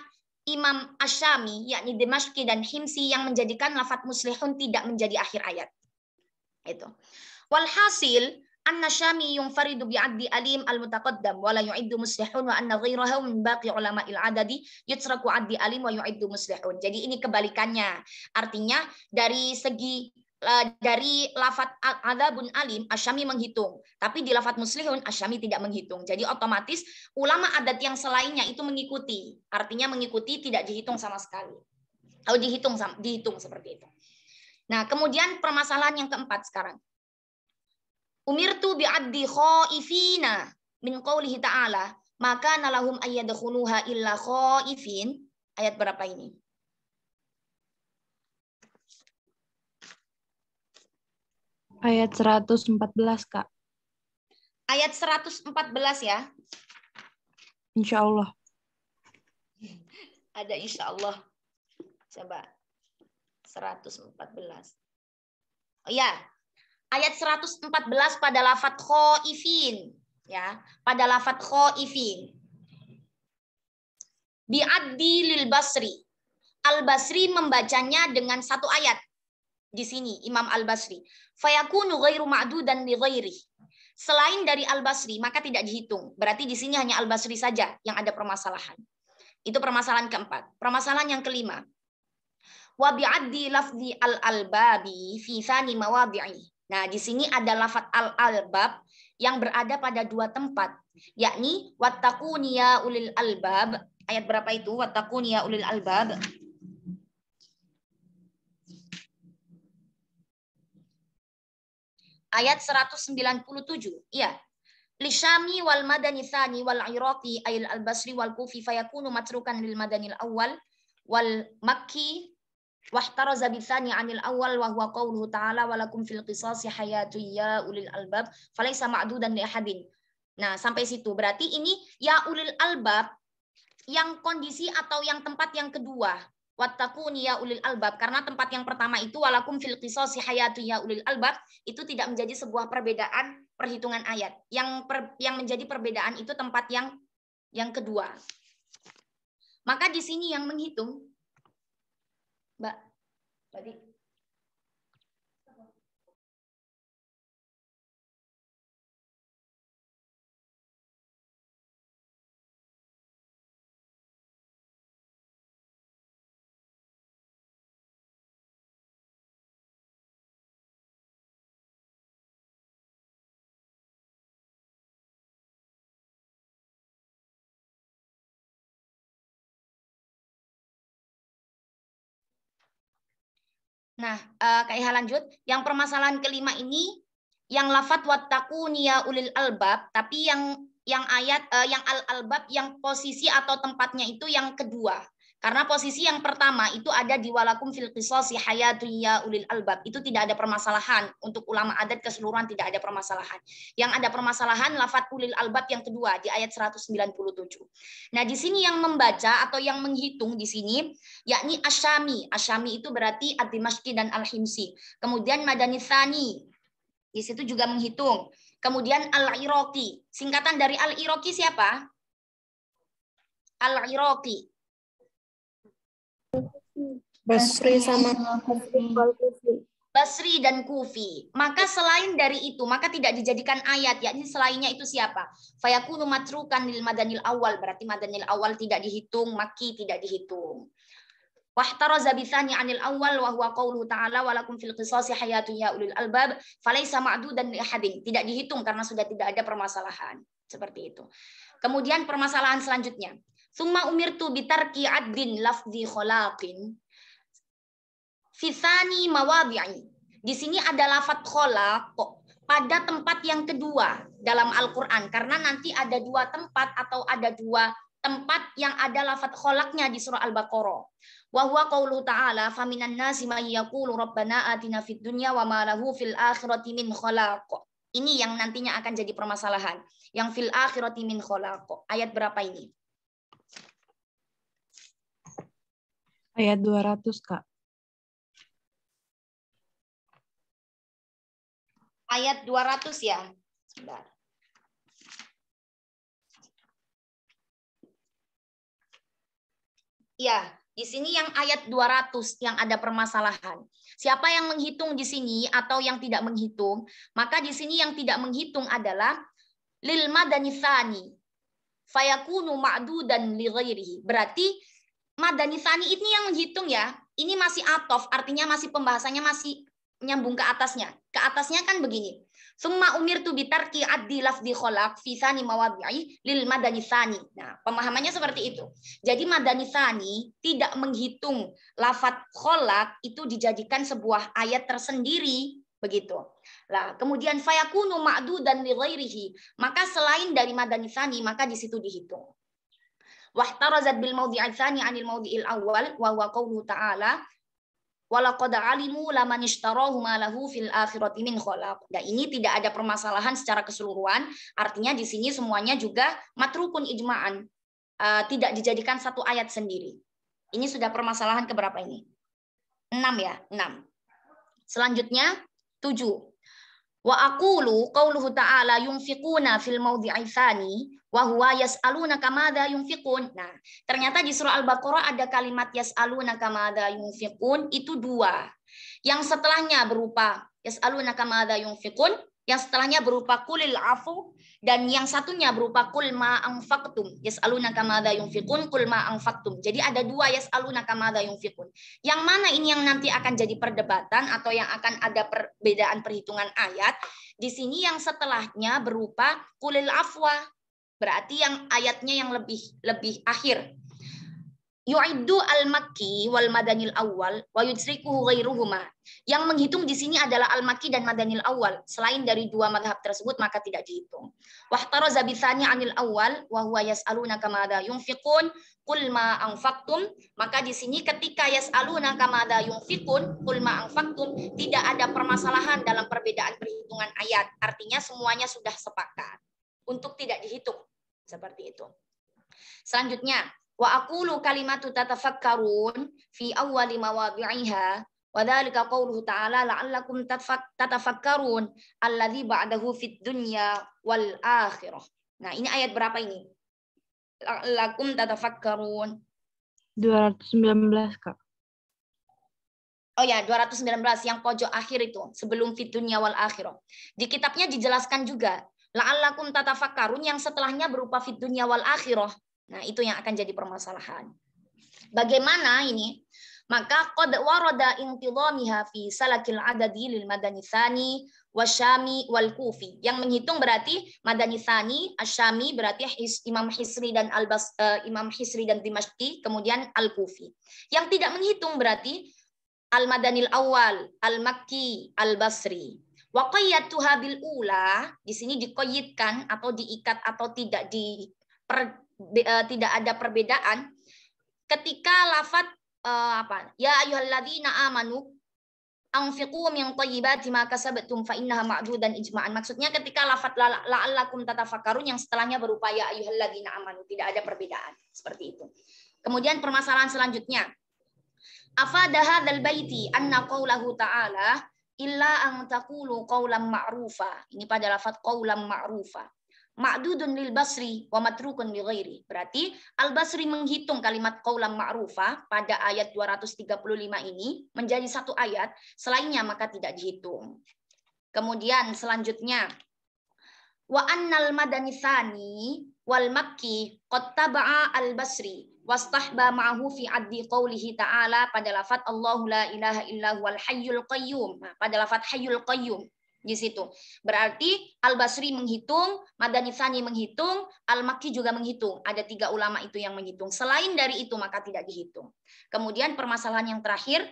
Imam Asyami yakni Dimashqi dan Himsi yang menjadikan lafadz muslihun tidak menjadi akhir ayat. Itu. Walhasil anna syami yunfaridu bi'addi alim al-mutaqaddam wa la yu'iddu muslihun wa anna ghairahu min baqi ulama'il adadi yutraku addi alim wa yu'iddu muslihun. Jadi ini kebalikannya. Artinya dari segi dari lafadz adzabun alim Asyami menghitung, tapi di lafadz muslihun Asyami tidak menghitung. Jadi otomatis ulama adat yang selainnya itu mengikuti. Artinya mengikuti tidak dihitung sama sekali. Atau dihitung seperti itu. Nah, kemudian permasalahan yang keempat sekarang. Umirtu bi'addi khaifina min qawlihi ta'ala maka nalahum ayyadkhuluha illa khaifin. Ayat berapa ini? Ayat 114, Kak. Ayat 114 ya. Insya Allah. Ada insya Allah. Coba 114. Oh ya, ayat 114 pada lafadz khaifin, ya, pada lafadz khaifin. Bi'addi lil Basri. Al-Basri membacanya dengan satu ayat. Di sini Imam Al-Basri. Fayakunu ghairu ma'dudan li ghairi. Selain dari Al-Basri maka tidak dihitung. Berarti di sini hanya Al-Basri saja yang ada permasalahan. Itu permasalahan keempat. Permasalahan yang kelima. Wa bi'addi lafzi al-albabi fi thani mawadi'i. Nah, di sini ada lafaz al-albab yang berada pada dua tempat, yakni wattaquni ya ulil albab. Ayat berapa itu? Wattaquni ya ulil albab. Ayat 197. Iya. Lisyami wal madani tsani wal iraqi ayil al-basri wal kufi fayakunu matrukan lil madanil awal wal makki wahtaraza bitsani anil awal wa huwa qauluhu ta'ala walakum fil qisasi hayatun ya ulil albab falaysa ma'dudan li ahadin. Nah, sampai situ. Berarti ini ya ulil albab yang kondisi atau yang tempat yang kedua. Wattaquni ya ulil albab, karena tempat yang pertama itu walakum fil qisasi hayatun ya ulil albab itu tidak menjadi sebuah perbedaan perhitungan ayat. Yang menjadi perbedaan itu tempat yang kedua. Maka di sini yang menghitung Mbak tadi Nah, Kak Iha lanjut. Yang permasalahan kelima ini yang lafadz wattaquni ya ulil albab, tapi yang ayat yang al-albab yang posisi atau tempatnya itu yang kedua. Karena posisi yang pertama itu ada di walakum fil qisasi hayatun ya ulil albab. Itu tidak ada permasalahan. Untuk ulama adat keseluruhan tidak ada permasalahan. Yang ada permasalahan lafadz ulil albab yang kedua di ayat 197. Nah, di sini yang membaca atau yang menghitung di sini yakni Asyami. Asyami itu berarti Ad-Dimashqi dan Al-Himsi. Kemudian Madani Tsani. Di situ juga menghitung. Kemudian Al-Iraqi. Singkatan dari Al-Iraqi siapa? Al-Iraqi. Basri sama Kufi. Basri dan Kufi. Maka selain dari itu, maka tidak dijadikan ayat, yakni selainnya itu siapa? Fayakunu matrukan lil madanil awal, berarti madanil awal tidak dihitung, maki tidak dihitung. Wahtaraza bitsani anil awal wa huwa qauluhu ta'ala walakum fil qisasi hayatun ya ulil albab falaysa ma'dudan li ahadin. Tidak dihitung karena sudah tidak ada permasalahan. Seperti itu. Kemudian permasalahan selanjutnya. Summa umirtu bitarki addin lafzi khalaqin Fisani mawadi'i. Di sini ada lafadz kholaq pada tempat yang kedua dalam Al-Quran. Karena nanti ada dua tempat atau ada dua tempat yang ada lafadz kholaqnya di surah Al-Baqarah. Wa huwa qauluhu ta'ala faminan nasi may yaqulu rabbana atina fid dunya wa ma lahu fil akhirati min kholaq. Ini yang nantinya akan jadi permasalahan. Yang fil akhirati min kholaq. Ayat berapa ini? Ayat 200, Kak. Ayat 200 ya. Sebentar. Ya, di sini yang ayat 200 yang ada permasalahan. Siapa yang menghitung di sini atau yang tidak menghitung? Maka di sini yang tidak menghitung adalah lil madani tsani. Fayakunu ma'dudan li ghairihi. Berarti madani tsani ini yang menghitung ya. Ini masih atof, artinya masih pembahasannya masih nyambung ke atasnya. Ke atasnya kan begini. Summa umirtu bitarki addi lafzi kholaq fi tsani mawadi'i lil madani tsani. Nah, pemahamannya seperti itu. Jadi madani tsani tidak menghitung lafaz kholaq itu dijadikan sebuah ayat tersendiri begitu. Lah, kemudian fayakunu ma'dudan li ghairihi. Maka selain dari madani tsani maka di situ dihitung. Wahtarazat bil mawdi'i tsani 'anil mawdi'il awwal wa huwa qauluhu ta'ala walaqad alimu laman ishtarahu ma lahu fil akhirati min khalaq. Dan ini tidak ada permasalahan secara keseluruhan, artinya di sini semuanya juga matrukun ijma'an, tidak dijadikan satu ayat sendiri. Ini sudah permasalahan keberapa ini? 6 ya, 6. Selanjutnya 7. Wa aqulu qauluhu ta'ala yunfiquna fil mawdi'i tsani wa huwa yas'alunaka madza yunfiqun. Nah, ternyata di surah Al-Baqarah ada kalimat yas'alunaka madza yunfiqun itu 2. Yang setelahnya berupa yas'alunaka madza yunfiqun, yang setelahnya berupa qulil afu, dan yang satunya berupa qul ma anfaqtum. Yas'alunaka madza yunfiqun qul ma anfaqtum. Jadi ada 2 yas'alunaka madza yunfiqun. Yang mana ini yang nanti akan jadi perdebatan atau yang akan ada perbedaan perhitungan ayat? Di sini yang setelahnya berupa qulil afwa. Berarti yang ayatnya yang lebih akhir. Yu'iddu al-makki wal madanil awal wa yudrikuhu ghairuhuma. Yang menghitung di sini adalah al-makki dan madanil awal. Selain dari 2 mazhab tersebut maka tidak dihitung. Wahtaraza bitsani 'anil awal wa huwa yas'alunaka madza yunfiqun qul ma anfaqtum. Maka di sini ketika yas'alunaka madza yunfiqun qul ma anfaqtum tidak ada permasalahan dalam perbedaan perhitungan ayat. Artinya semuanya sudah sepakat untuk tidak dihitung. Seperti itu. Selanjutnya wa aqulu kalimatu tatafakkarun fi awwali mawadhi'iha wa dzalika qauluhu ta'ala la'allakum tatafakkarun alladzi ba'dahu fid dunya wal akhirah. Nah, ini ayat berapa ini? La'allakum tatafakkarun 219, Kak. Oh ya, 219 yang pojok akhir itu, sebelum fid dunya wal akhirah. Di kitabnya dijelaskan juga la'allakum tatafakkarun yang setelahnya berupa fid dunya wal akhirah. Nah, itu yang akan jadi permasalahan. Bagaimana ini? Maka qad warada intidhamiha fi salakil adadi lil madani tsani wasyami wal kufi. Yang menghitung berarti madani tsani, asyami berarti Imam Hisri dan Imam Hisri dan Dimashqi, kemudian al kufi. Yang tidak menghitung berarti al madanil awal, al makki, al basri. Wa qayyatuha bil ula, di sini dikoyitkan atau diikat atau tidak tidak ada perbedaan ketika lafaz ya ayyuhalladzina amanu anfiqu min thayyibati ma kasabtum fa innaha ma'dudan ijma'an. Maksudnya ketika lafaz la'allakum tatafakkarun yang setelahnya berupa ya ayyuhalladzina amanu, tidak ada perbedaan seperti itu. Kemudian permasalahan selanjutnya, afada hadzal baiti anna qaulahu ta'ala illa an taqulu qaulan ma'rufa. Ini pada lafaz qaulan ma'rufa. Ma'dudun lil basri wa matrukun li ghairi. Berarti al-Basri menghitung kalimat qaulan ma'rufa pada ayat 235 ini menjadi satu ayat, selainnya maka tidak dihitung. Kemudian selanjutnya wa annal madani tsani wal makki qad taba'a al-Basri wastahba ma'ahu fi addi qaulihi ta'ala pada lafaz Allahu la ilaha illa huwal hayyul qayyum. Nah, pada lafaz hayyul qayyum di situ. Berarti Al-Basri menghitung, Madani Tsani menghitung, Al-Makki juga menghitung. Ada 3 ulama itu yang menghitung. Selain dari itu maka tidak dihitung. Kemudian permasalahan yang terakhir,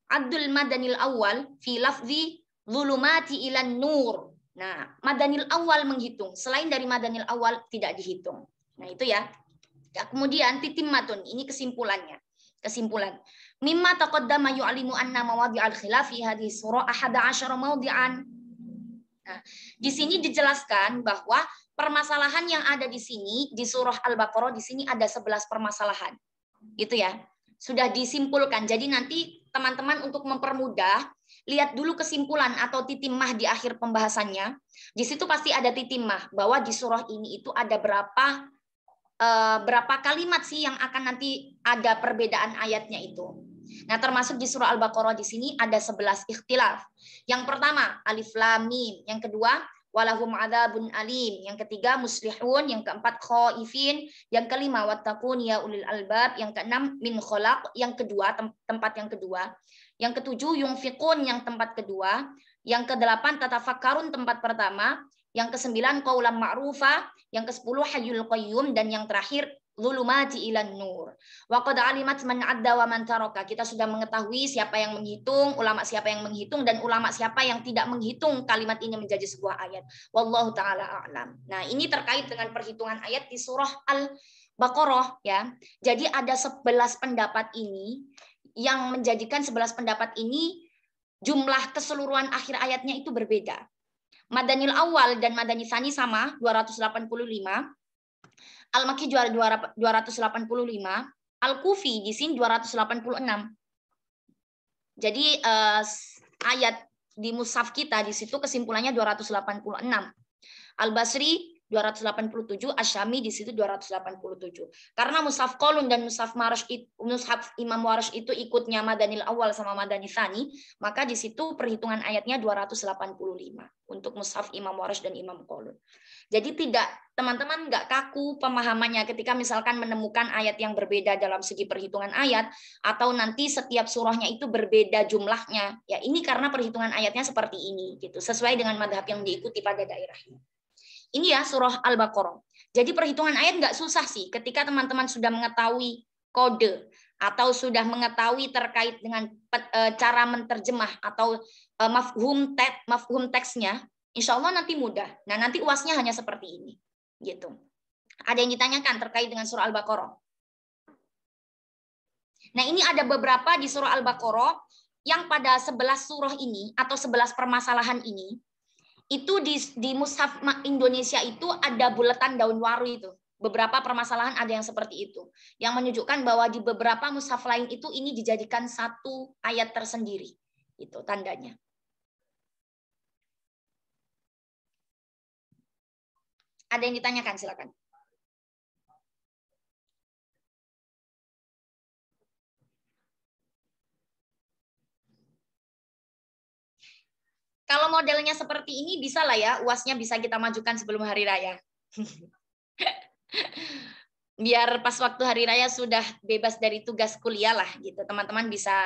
Abdul Madanil Awal fi lafzi zulumati ilan nur. Nah, Madanil Awal menghitung. Selain dari Madanil Awal tidak dihitung. Nah, itu ya. Kemudian titimmatun, ini kesimpulannya. Kesimpulan. Mimma taqaddama yu'alimu anna mawadhi'al khilaf fi hadhihi surah 11 mawdi'an. Nah, di sini dijelaskan bahwa permasalahan yang ada di sini di surah Al-Baqarah di sini ada 11 permasalahan. Gitu ya. Sudah disimpulkan. Jadi nanti teman-teman untuk mempermudah, lihat dulu kesimpulan atau titimah di akhir pembahasannya. Di situ pasti ada titimah bahwa di surah ini itu ada berapa kalimat sih yang akan nanti ada perbedaan ayatnya itu. Nah, termasuk di surah Al-Baqarah di sini ada 11 ikhtilaf. Yang pertama, alif lam mim. Yang kedua, walahum adzabun alim. Yang ketiga, muslihun. Yang keempat, khaifin. Yang kelima, wattaqun ya ulil albab. Yang keenam, min khalaq. Yang kedua, tempat yang kedua. Yang ketujuh, yunfiqun. Yang tempat kedua. Yang kedelapan, tatafakkarun, tempat pertama. Yang kesembilan, qaulan ma'rufa. Yang kesepuluh, hayyul qayyum. Dan yang terakhir, zulumati ilan nur. Wa qad alimat man adda wa man taraka. Kita sudah mengetahui siapa yang menghitung, ulama siapa yang menghitung, dan ulama siapa yang tidak menghitung kalimat ini menjadi sebuah ayat. Wallahu taala a'lam. Nah, ini terkait dengan perhitungan ayat di surah Al-Baqarah ya. Jadi ada 11 pendapat ini yang menjadikan 11 pendapat ini jumlah keseluruhan akhir ayatnya itu berbeda. Madanil awal dan Madani tsani sama 285. Al-Makki juara 285, Al-Kufi di sini 286. Jadi ayat di mushaf kita di situ kesimpulannya 286. Al-Basri 287, Asy-Syami di situ 287. Karena mushaf Qalun dan mushaf Imam Warsh itu ikutnya Madanil Awal sama Madani Tsani, maka di situ perhitungan ayatnya 285 untuk mushaf Imam Warsh dan Imam Qalun. Jadi tidak, teman-teman nggak kaku pemahamannya ketika misalkan menemukan ayat yang berbeda dalam segi perhitungan ayat, atau nanti setiap surahnya itu berbeda jumlahnya. Ya ini karena perhitungan ayatnya seperti ini, gitu, sesuai dengan madhab yang diikuti pada daerahnya. Ini ya surah Al-Baqarah. Jadi perhitungan ayat nggak susah sih ketika teman-teman sudah mengetahui kode atau sudah mengetahui terkait dengan cara menterjemah atau mafhum teksnya, insya Allah nanti mudah. Nah nanti UASnya hanya seperti ini, gitu. Ada yang ditanyakan terkait dengan surah Al-Baqarah? Nah ini ada beberapa di surah Al-Baqarah yang pada 11 surah ini atau 11 permasalahan ini, itu di mushaf Indonesia itu ada buletan daun waru itu. Beberapa permasalahan ada yang seperti itu. Yang menunjukkan bahwa di beberapa mushaf lain itu ini dijadikan satu ayat tersendiri. Itu tandanya. Ada yang ditanyakan, silakan. Kalau modelnya seperti ini bisa lah ya, UASnya bisa kita majukan sebelum hari raya. Biar pas waktu hari raya sudah bebas dari tugas kuliah lah gitu. Teman-teman bisa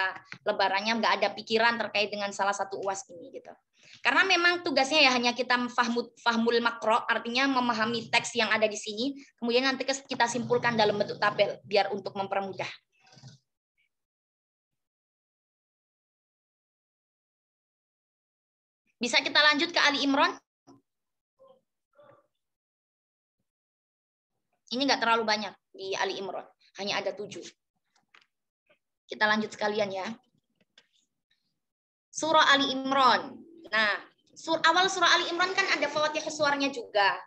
lebarannya nggak ada pikiran terkait dengan salah satu UAS ini gitu. Karena memang tugasnya ya hanya kita fahmul makro, artinya memahami teks yang ada di sini, kemudian nanti kita simpulkan dalam bentuk tabel biar untuk mempermudah. Bisa kita lanjut ke Ali Imran? Ini nggak terlalu banyak di Ali Imran, hanya ada 7. Kita lanjut sekalian ya. Surah Ali Imran. Nah, awal surah Ali Imran kan ada Fawatihus Suwarnya juga.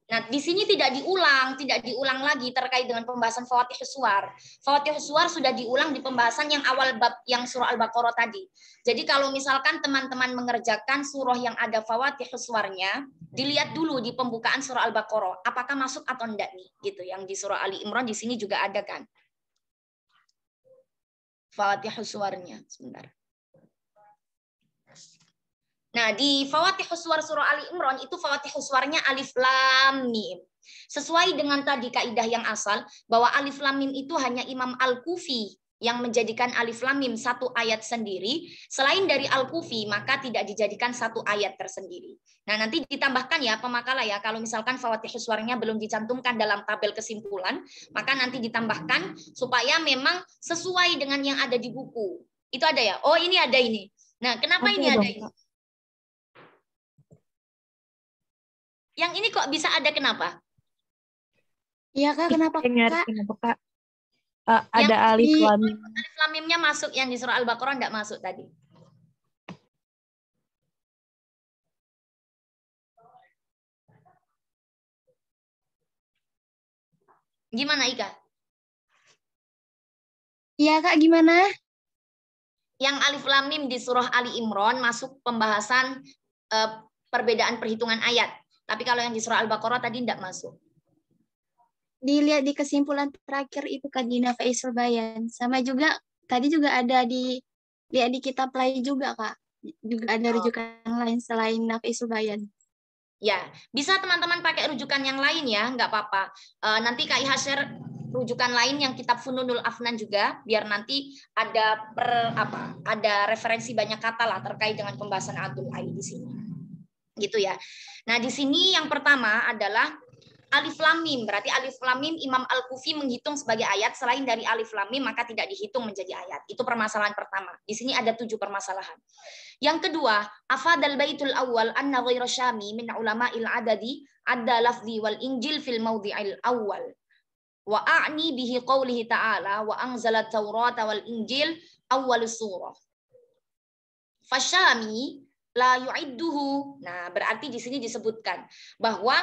Nah, di sini tidak diulang lagi terkait dengan pembahasan Fawatihus Suwar. Fawatihus Suwar sudah diulang di pembahasan yang awal bab yang surah Al-Baqarah tadi. Jadi kalau misalkan teman-teman mengerjakan surah yang ada Fawatihus Suwarnya, dilihat dulu di pembukaan surah Al-Baqarah, apakah masuk atau enggak nih, gitu. Yang di surah Ali Imran di sini juga ada kan. Fawatihus Suwarnya, sebentar. Nah, di Fawatihus Suwar surah Ali Imran itu Fawatihus Suwarnya alif lam mim. Sesuai dengan tadi kaidah yang asal bahwa alif lam mim itu hanya Imam Al-Kufi yang menjadikan alif lam mim satu ayat sendiri. Selain dari Al-Kufi maka tidak dijadikan satu ayat tersendiri. Nah, nanti ditambahkan ya pemakala ya, kalau misalkan Fawatihus Suwarnya belum dicantumkan dalam tabel kesimpulan, maka nanti ditambahkan supaya memang sesuai dengan yang ada di buku. Itu ada ya? Oh, ini ada ini. Nah, kenapa ini ada ini? Yang ini kok bisa ada, kenapa? Iya Kak, kenapa Kak? Kenapa Kak? Ada alif lam mim. Alif lam mimnya masuk, yang di surah Al-Baqarah enggak masuk tadi. Gimana Ika? Iya Kak, gimana? Yang alif lam mim di surah Ali Imran masuk pembahasan perbedaan perhitungan ayat. Tapi kalau yang di surah Al-Baqarah tadi tidak masuk. Dilihat di kesimpulan terakhir itu Kak di Nafaisul Bayan. Sama juga tadi juga ada lihat di kitab lain juga Kak. Juga ada rujukan lain selain Nafaisul Bayan. Ya, bisa teman-teman pakai rujukan yang lain ya, nggak apa-apa. Nanti Kak Iha share rujukan lain yang kitab Fununul Afnan juga, biar nanti ada ada referensi banyak kata lah terkait dengan pembahasan Abdul Ai di sini. Gitu ya. Nah, di sini yang pertama adalah alif lam mim. Berarti alif lam mim Imam Al-Kufi menghitung sebagai ayat, selain dari alif lam mim maka tidak dihitung menjadi ayat. Itu permasalahan pertama. Di sini ada 7 permasalahan. Yang kedua, afadal baitul awal anna ghairu syami min ulama'il adadi adda lafzi wal injil fil mawdi'il awal. Wa a'ni bihi qawlihi ta'ala wa anzala tawrata wal injil awal surah. Fasyami la yu'idduhu. Nah, berarti di sini disebutkan bahwa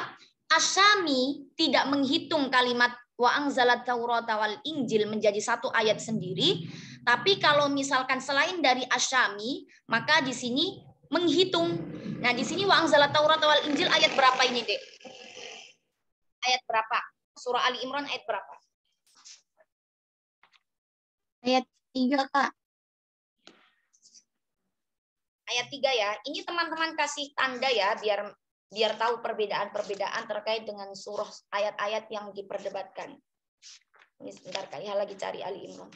Asyami tidak menghitung kalimat wa anzalat Taurata wal Injil menjadi satu ayat sendiri. Tapi kalau misalkan selain dari Asyami, maka di sini menghitung. Nah, di sini wa anzalat Taurata wal Injil ayat berapa ini, Dek? Ayat berapa? Surah Ali Imran ayat berapa? Ayat 3, Kak. Ayat 3 ya. Ini teman-teman kasih tanda ya biar tahu perbedaan-perbedaan terkait dengan surah ayat-ayat yang diperdebatkan. Ini sebentar Kak, ya lagi cari Ali Imran.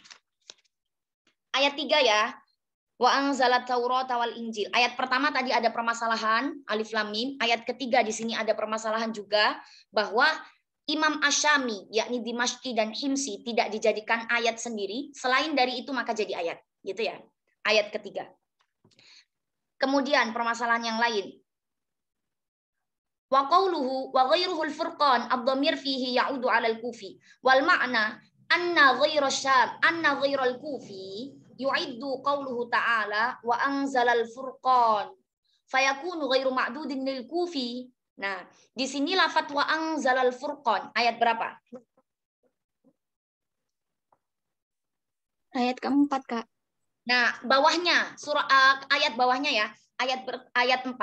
Ayat 3 ya. Wa anzalat Taurata wal Injil. Ayat pertama tadi ada permasalahan alif lam mim. Ayat ketiga di sini ada permasalahan juga bahwa Imam Asyami yakni Dimashqi dan Himsi tidak dijadikan ayat sendiri. Selain dari itu maka jadi ayat, gitu ya. Ayat ketiga. Kemudian permasalahan yang lain. Wa qawluhu wa ghairuhul furqan ad-dhamir fihi ya'udu 'alal kufi wal ma'na anna ghairu syam anna ghairal kufi yu'iddu qawluhu ta'ala wa anzalal furqan fayakunu ghairu ma'dudin lil kufi. Nah, di sini lafaz wa anzalal furqan ayat berapa? Ayat keempat, Kak. Nah, bawahnya surah ayat bawahnya ya, ayat 4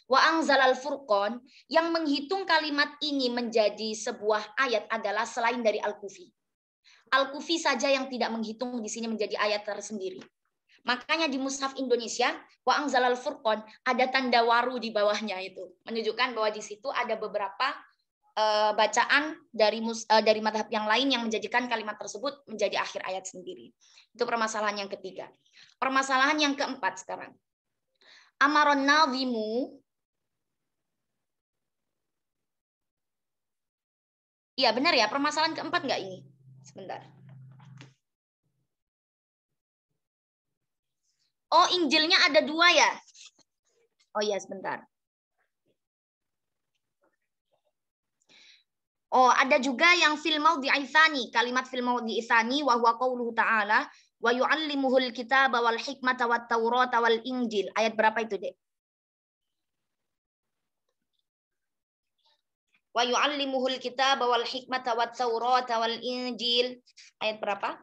wa anzalal furqan, yang menghitung kalimat ini menjadi sebuah ayat adalah selain dari Al-Kufi. Al-Kufi saja yang tidak menghitung di sini menjadi ayat tersendiri. Makanya di Mushaf Indonesia wa anzalal furqan ada tanda waru di bawahnya itu, menunjukkan bahwa di situ ada beberapa bacaan dari madhab yang lain yang menjadikan kalimat tersebut menjadi akhir ayat sendiri. Itu permasalahan yang ketiga. Permasalahan yang keempat sekarang. Amaron nazimu. Iya benar ya, permasalahan keempat nggak ini? Sebentar. Oh, Injilnya ada 2 ya? Oh iya, sebentar. Oh, ada juga yang fil maudhi'itsani, kalimat fil maudhi'itsani wa huwa qauluhu ta'ala wa yu'allimuhul kitaba wal hikmata wat taurata wal injil. Ayat berapa itu, Dek? Wa yu'allimuhul kitaba wal hikmata wat taurata wal injil. Ayat berapa?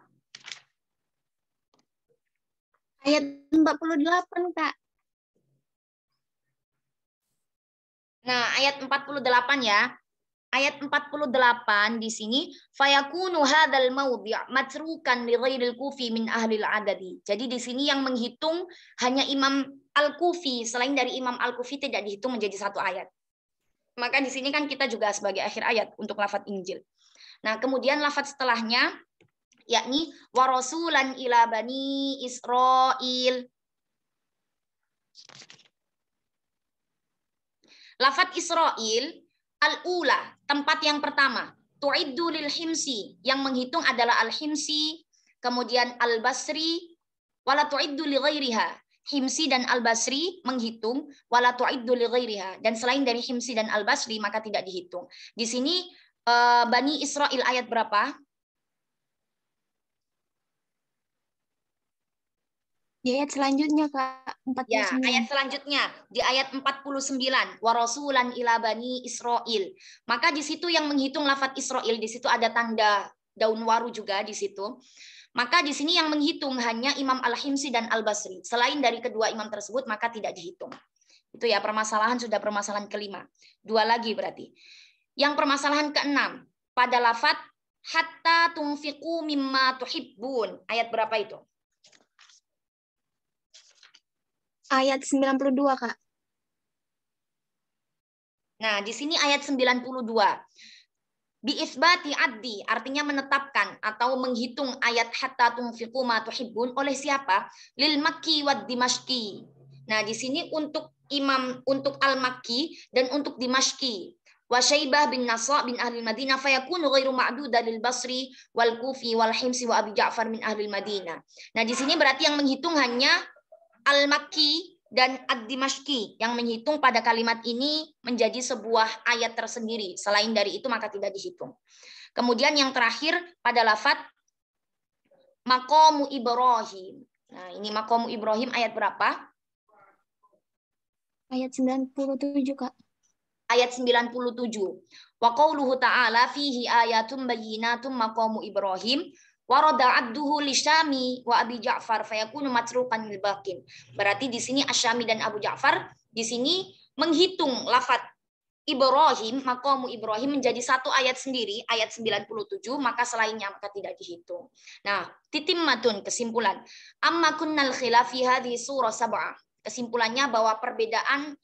Ayat 48, Kak. Nah, ayat 48 ya. Ayat 48 di sini fayakunu hadzal maudhi' matrukan li ghairil kufi min ahlil adadi. Jadi di sini yang menghitung hanya Imam Al-Kufi, selain dari Imam Al-Kufi tidak dihitung menjadi satu ayat. Maka di sini kan kita juga sebagai akhir ayat untuk lafaz Injil. Nah, kemudian lafaz setelahnya yakni wa rasulan ila bani Israil. Lafaz Israil al-ula, tempat yang pertama. Tu'iddu lil himsi, yang menghitung adalah al-himsi, kemudian al-basri, wala tu'iddu li ghairiha. Himsi dan al-basri menghitung, wala tu'iddu li ghairiha. Dan selain dari himsi dan al-basri, maka tidak dihitung. Di sini, Bani Israil ayat berapa? Di ayat selanjutnya, Kak, 49. Ya, ayat selanjutnya di ayat 49, wa rasulan ila bani Israil. Maka di situ yang menghitung lafaz Israil, di situ ada tanda daun waru juga di situ. Maka di sini yang menghitung hanya Imam Al-Himsi dan Al-Basri. Selain dari kedua imam tersebut maka tidak dihitung. Itu ya, permasalahan sudah permasalahan kelima. 2 lagi berarti. Yang permasalahan keenam, pada lafaz hatta tunfiqu mimma tuhibbun. Ayat berapa itu? Ayat 92, Kak. Nah, di sini ayat 92. Bi'isbati addi, artinya menetapkan atau menghitung ayat hatta tunfiqu ma tuhibbun oleh siapa? Lil Makki wad Dimashqi. Nah, di sini untuk Al-Makki dan untuk Dimashqi. Wa Syaibah bin Nasa bin ahli Madinah fayakunu ghairu ma'duda lil Basri wal Kufi wal Himsi wa Abi Ja'far min ahli Madinah. Nah, di sini berarti yang menghitung hanya Al-Makki dan Ad-Dimashqi, yang menghitung pada kalimat ini menjadi sebuah ayat tersendiri. Selain dari itu maka tidak dihitung. Kemudian yang terakhir pada lafaz maqamu Ibrahim. Nah, ini maqamu Ibrahim ayat berapa? Ayat 97, Kak. ayat 97. Wa qauluhu ta'ala fihi ayatum bayyinatum maqamu Ibrahim wa rada'adduhu lisyami wa Abi Ja'far fayakunu matruqan lil baqin. Berarti di sini Asyami dan Abu Ja'far di sini menghitung lafaz Ibrahim, maqamu Ibrahim menjadi satu ayat sendiri, ayat 97, maka selainnya maka tidak dihitung. Nah, titimmatun, kesimpulan. Amma kunnal khilaf fi hadhihi surah sab'ah. Kesimpulannya bahwa perbedaan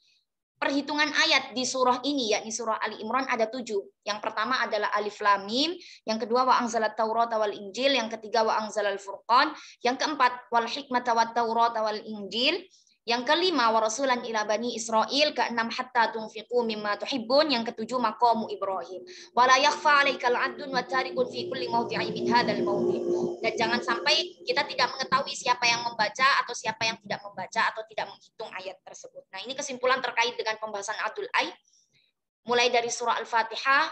perhitungan ayat di surah ini, yakni surah Ali Imran, ada 7. Yang pertama adalah Alif Lam Mim, yang kedua wa anzalat Taurat wal Injil, yang ketiga wa anzalal Furqan, yang keempat wal hikmata wat Taurat wal Injil, yang kelima wa rasulan ila bani Israil, keenam hatta tunfiqu mimma tuhibbun, yang ketujuh maqamu Ibrahim. Wa la yakhfa 'alaikal 'adlun wa tarikun fi kulli mawdi'in min hadzal mawdi'. Dan jangan sampai kita tidak mengetahui siapa yang membaca atau siapa yang tidak membaca atau tidak menghitung ayat tersebut. Nah, ini kesimpulan terkait dengan pembahasan Adul Ai mulai dari surah Al-Fatihah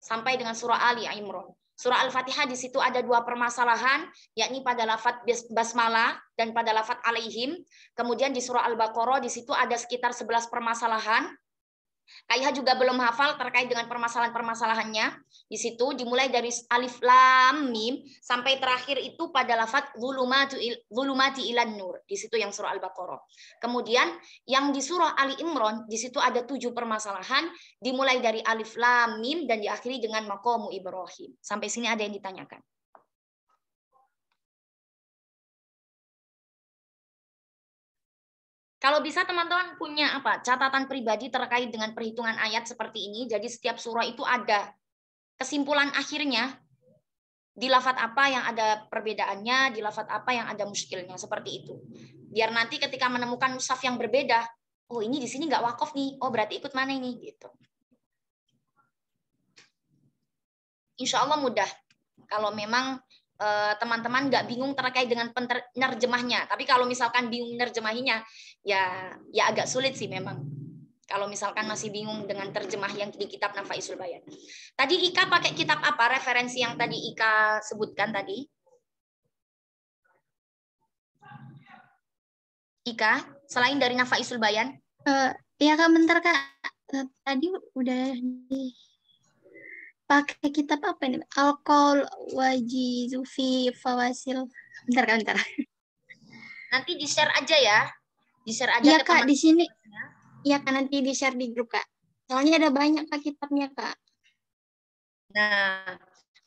sampai dengan surah Ali Imran. Surah Al-Fatihah di situ ada 2 permasalahan, yakni pada lafaz basmalah dan pada lafaz alaihim. Kemudian di surah Al-Baqarah di situ ada sekitar 11 permasalahan. Kaiha juga belum hafal terkait dengan permasalahan-permasalahannya. Di situ dimulai dari Alif Lam Mim sampai terakhir itu pada lafaz zulumati ilan nur. Di situ yang surah Al-Baqarah. Kemudian yang di surah Ali Imran di situ ada 7 permasalahan, dimulai dari Alif Lam Mim dan diakhiri dengan maqamu Ibrahim. Sampai sini ada yang ditanyakan? Kalau bisa teman-teman punya catatan pribadi terkait dengan perhitungan ayat seperti ini. Jadi setiap surah itu ada kesimpulan akhirnya. Di lafaz apa yang ada perbedaannya, di lafaz apa yang ada muskilnya, seperti itu. Biar nanti ketika menemukan mushaf yang berbeda, oh ini di sini nggak wakaf nih, oh berarti ikut mana ini gitu. Insya Allah mudah. Kalau memang teman-teman nggak bingung terkait dengan penerjemahnya. Tapi kalau misalkan bingung nerjemahinya, ya agak sulit sih memang. Kalau misalkan masih bingung dengan terjemah yang di kitab Nafaisul Bayan. Tadi Ika pakai kitab apa? Referensi yang tadi Ika sebutkan tadi? Ika, selain dari Nafaisul Bayan? Ya Kak, bentar Kak. Tadi udah pakai kitab apa ini? Al-Qaul Waji Zufi Fawasil. Bentar. Nanti di-share aja ya. Di-share aja Iya ke Kak, teman. di sini. Iya Kak, nanti di-share di grup Kak. Soalnya ada banyak Kak kitabnya Kak. Nah,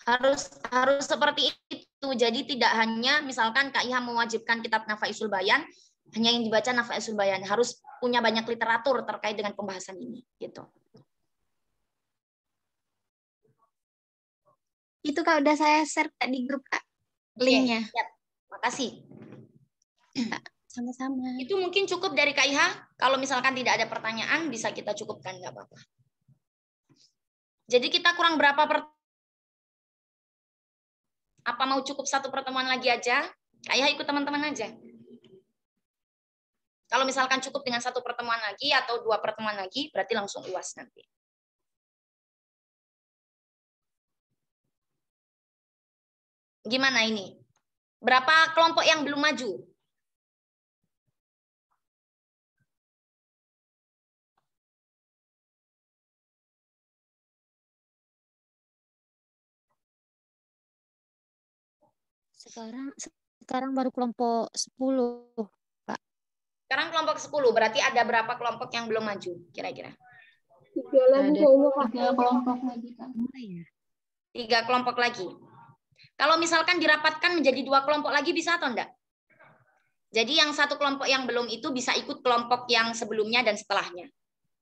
harus seperti itu. Jadi tidak hanya misalkan Kak Iha mewajibkan kitab Nafaisul Bayan, hanya yang dibaca Nafaisul Bayan, harus punya banyak literatur terkait dengan pembahasan ini, gitu. Itu Kak udah saya share Kak di grup Kak. Linknya. Siap. Makasih. Sama-sama. Itu mungkin cukup dari Kak Iha. Kalau misalkan tidak ada pertanyaan, bisa kita cukupkan, nggak apa-apa. Jadi kita kurang berapa apa mau cukup 1 pertemuan lagi aja? Kak Iha ikut teman-teman aja. Kalau misalkan cukup dengan 1 pertemuan lagi atau 2 pertemuan lagi, berarti langsung UAS nanti. Gimana ini? Berapa kelompok yang belum maju? Sekarang baru kelompok 10, Pak. Sekarang kelompok 10, berarti ada berapa kelompok yang belum maju kira-kira? 3 kelompok lagi Kak. 3 kelompok lagi. Kalau misalkan dirapatkan menjadi 2 kelompok lagi bisa atau enggak? Jadi yang 1 kelompok yang belum itu bisa ikut kelompok yang sebelumnya dan setelahnya.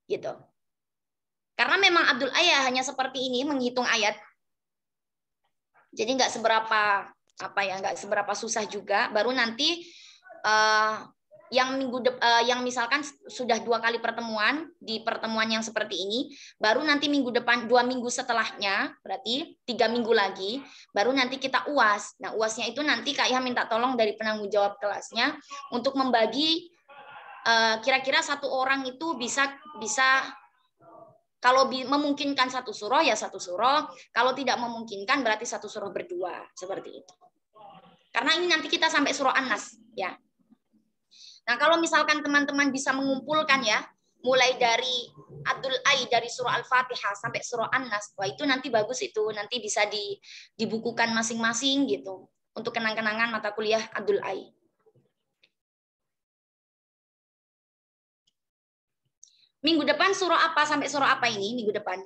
Gitu. Karena memang Abdul Ayah hanya seperti ini menghitung ayat. Jadi nggak seberapa susah juga. Baru nanti yang misalkan sudah 2 kali pertemuan, di pertemuan yang seperti ini, baru nanti minggu depan 2 minggu setelahnya, berarti 3 minggu lagi, baru nanti kita UAS. Nah, UASnya itu nanti Kak Iha minta tolong dari penanggung jawab kelasnya untuk membagi kira-kira 1 orang itu bisa kalau memungkinkan 1 surah ya 1 surah, kalau tidak memungkinkan berarti 1 surah berdua, seperti itu. Karena ini nanti kita sampai surah An-Nas, ya. Nah, kalau misalkan teman-teman bisa mengumpulkan ya, mulai dari Adul Ai dari surah Al-Fatihah sampai surah An-Nas. Wah, itu nanti bagus itu. Nanti bisa dibukukan masing-masing gitu. Untuk kenang-kenangan mata kuliah Adul Ai. Minggu depan surah apa sampai surah apa ini minggu depan?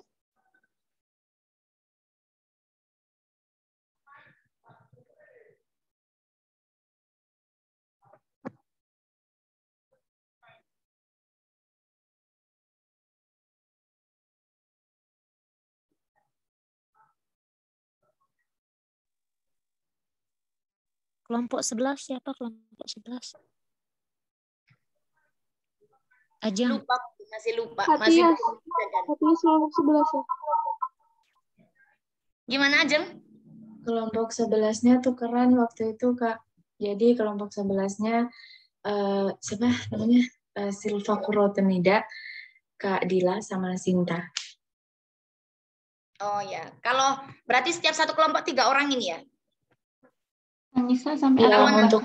Kelompok 11 siapa kelompok 11? Ajeng. Lupa, masih lupa. Hatias. Masih Hatias kelompok 11 ya. Gimana, Ajeng? Kelompok 11-nya tukeran waktu itu, Kak. Jadi kelompok 11-nya siapa namanya? Silva Kurotemida, Kak Dila sama Sinta. Oh ya, kalau berarti setiap satu kelompok 3 orang ini ya? Anissa sampai Yang Alfa. untuk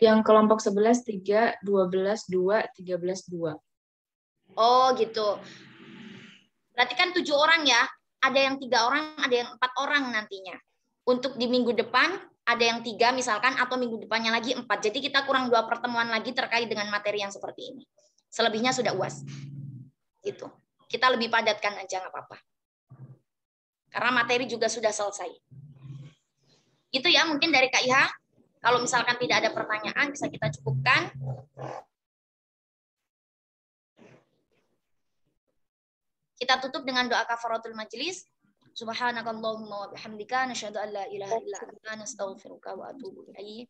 yang kelompok 11 3, 12 2, 13 2. Oh gitu. Berarti kan 7 orang ya? Ada yang 3 orang, ada yang 4 orang nantinya. Untuk di minggu depan ada yang 3 misalkan, atau minggu depannya lagi 4. Jadi kita kurang 2 pertemuan lagi terkait dengan materi yang seperti ini. Selebihnya sudah UAS. Gitu. Kita lebih padatkan aja nggak apa-apa. Karena materi juga sudah selesai. Itu ya mungkin dari Kak Iha. Kalau misalkan tidak ada pertanyaan bisa kita cukupkan. Kita tutup dengan doa kafaratul majlis. Subhanakallahumma wa bihamdika nasyhadu an la ilaha illa anta nastaghfiruka wa atubu ilaik.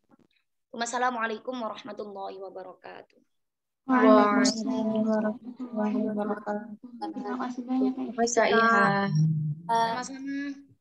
Wassalamualaikum warahmatullahi wabarakatuh. Waalaikumsalam warahmatullahi wabarakatuh. Terima kasih banyak, Kak. Kak Iha. Sama-sama.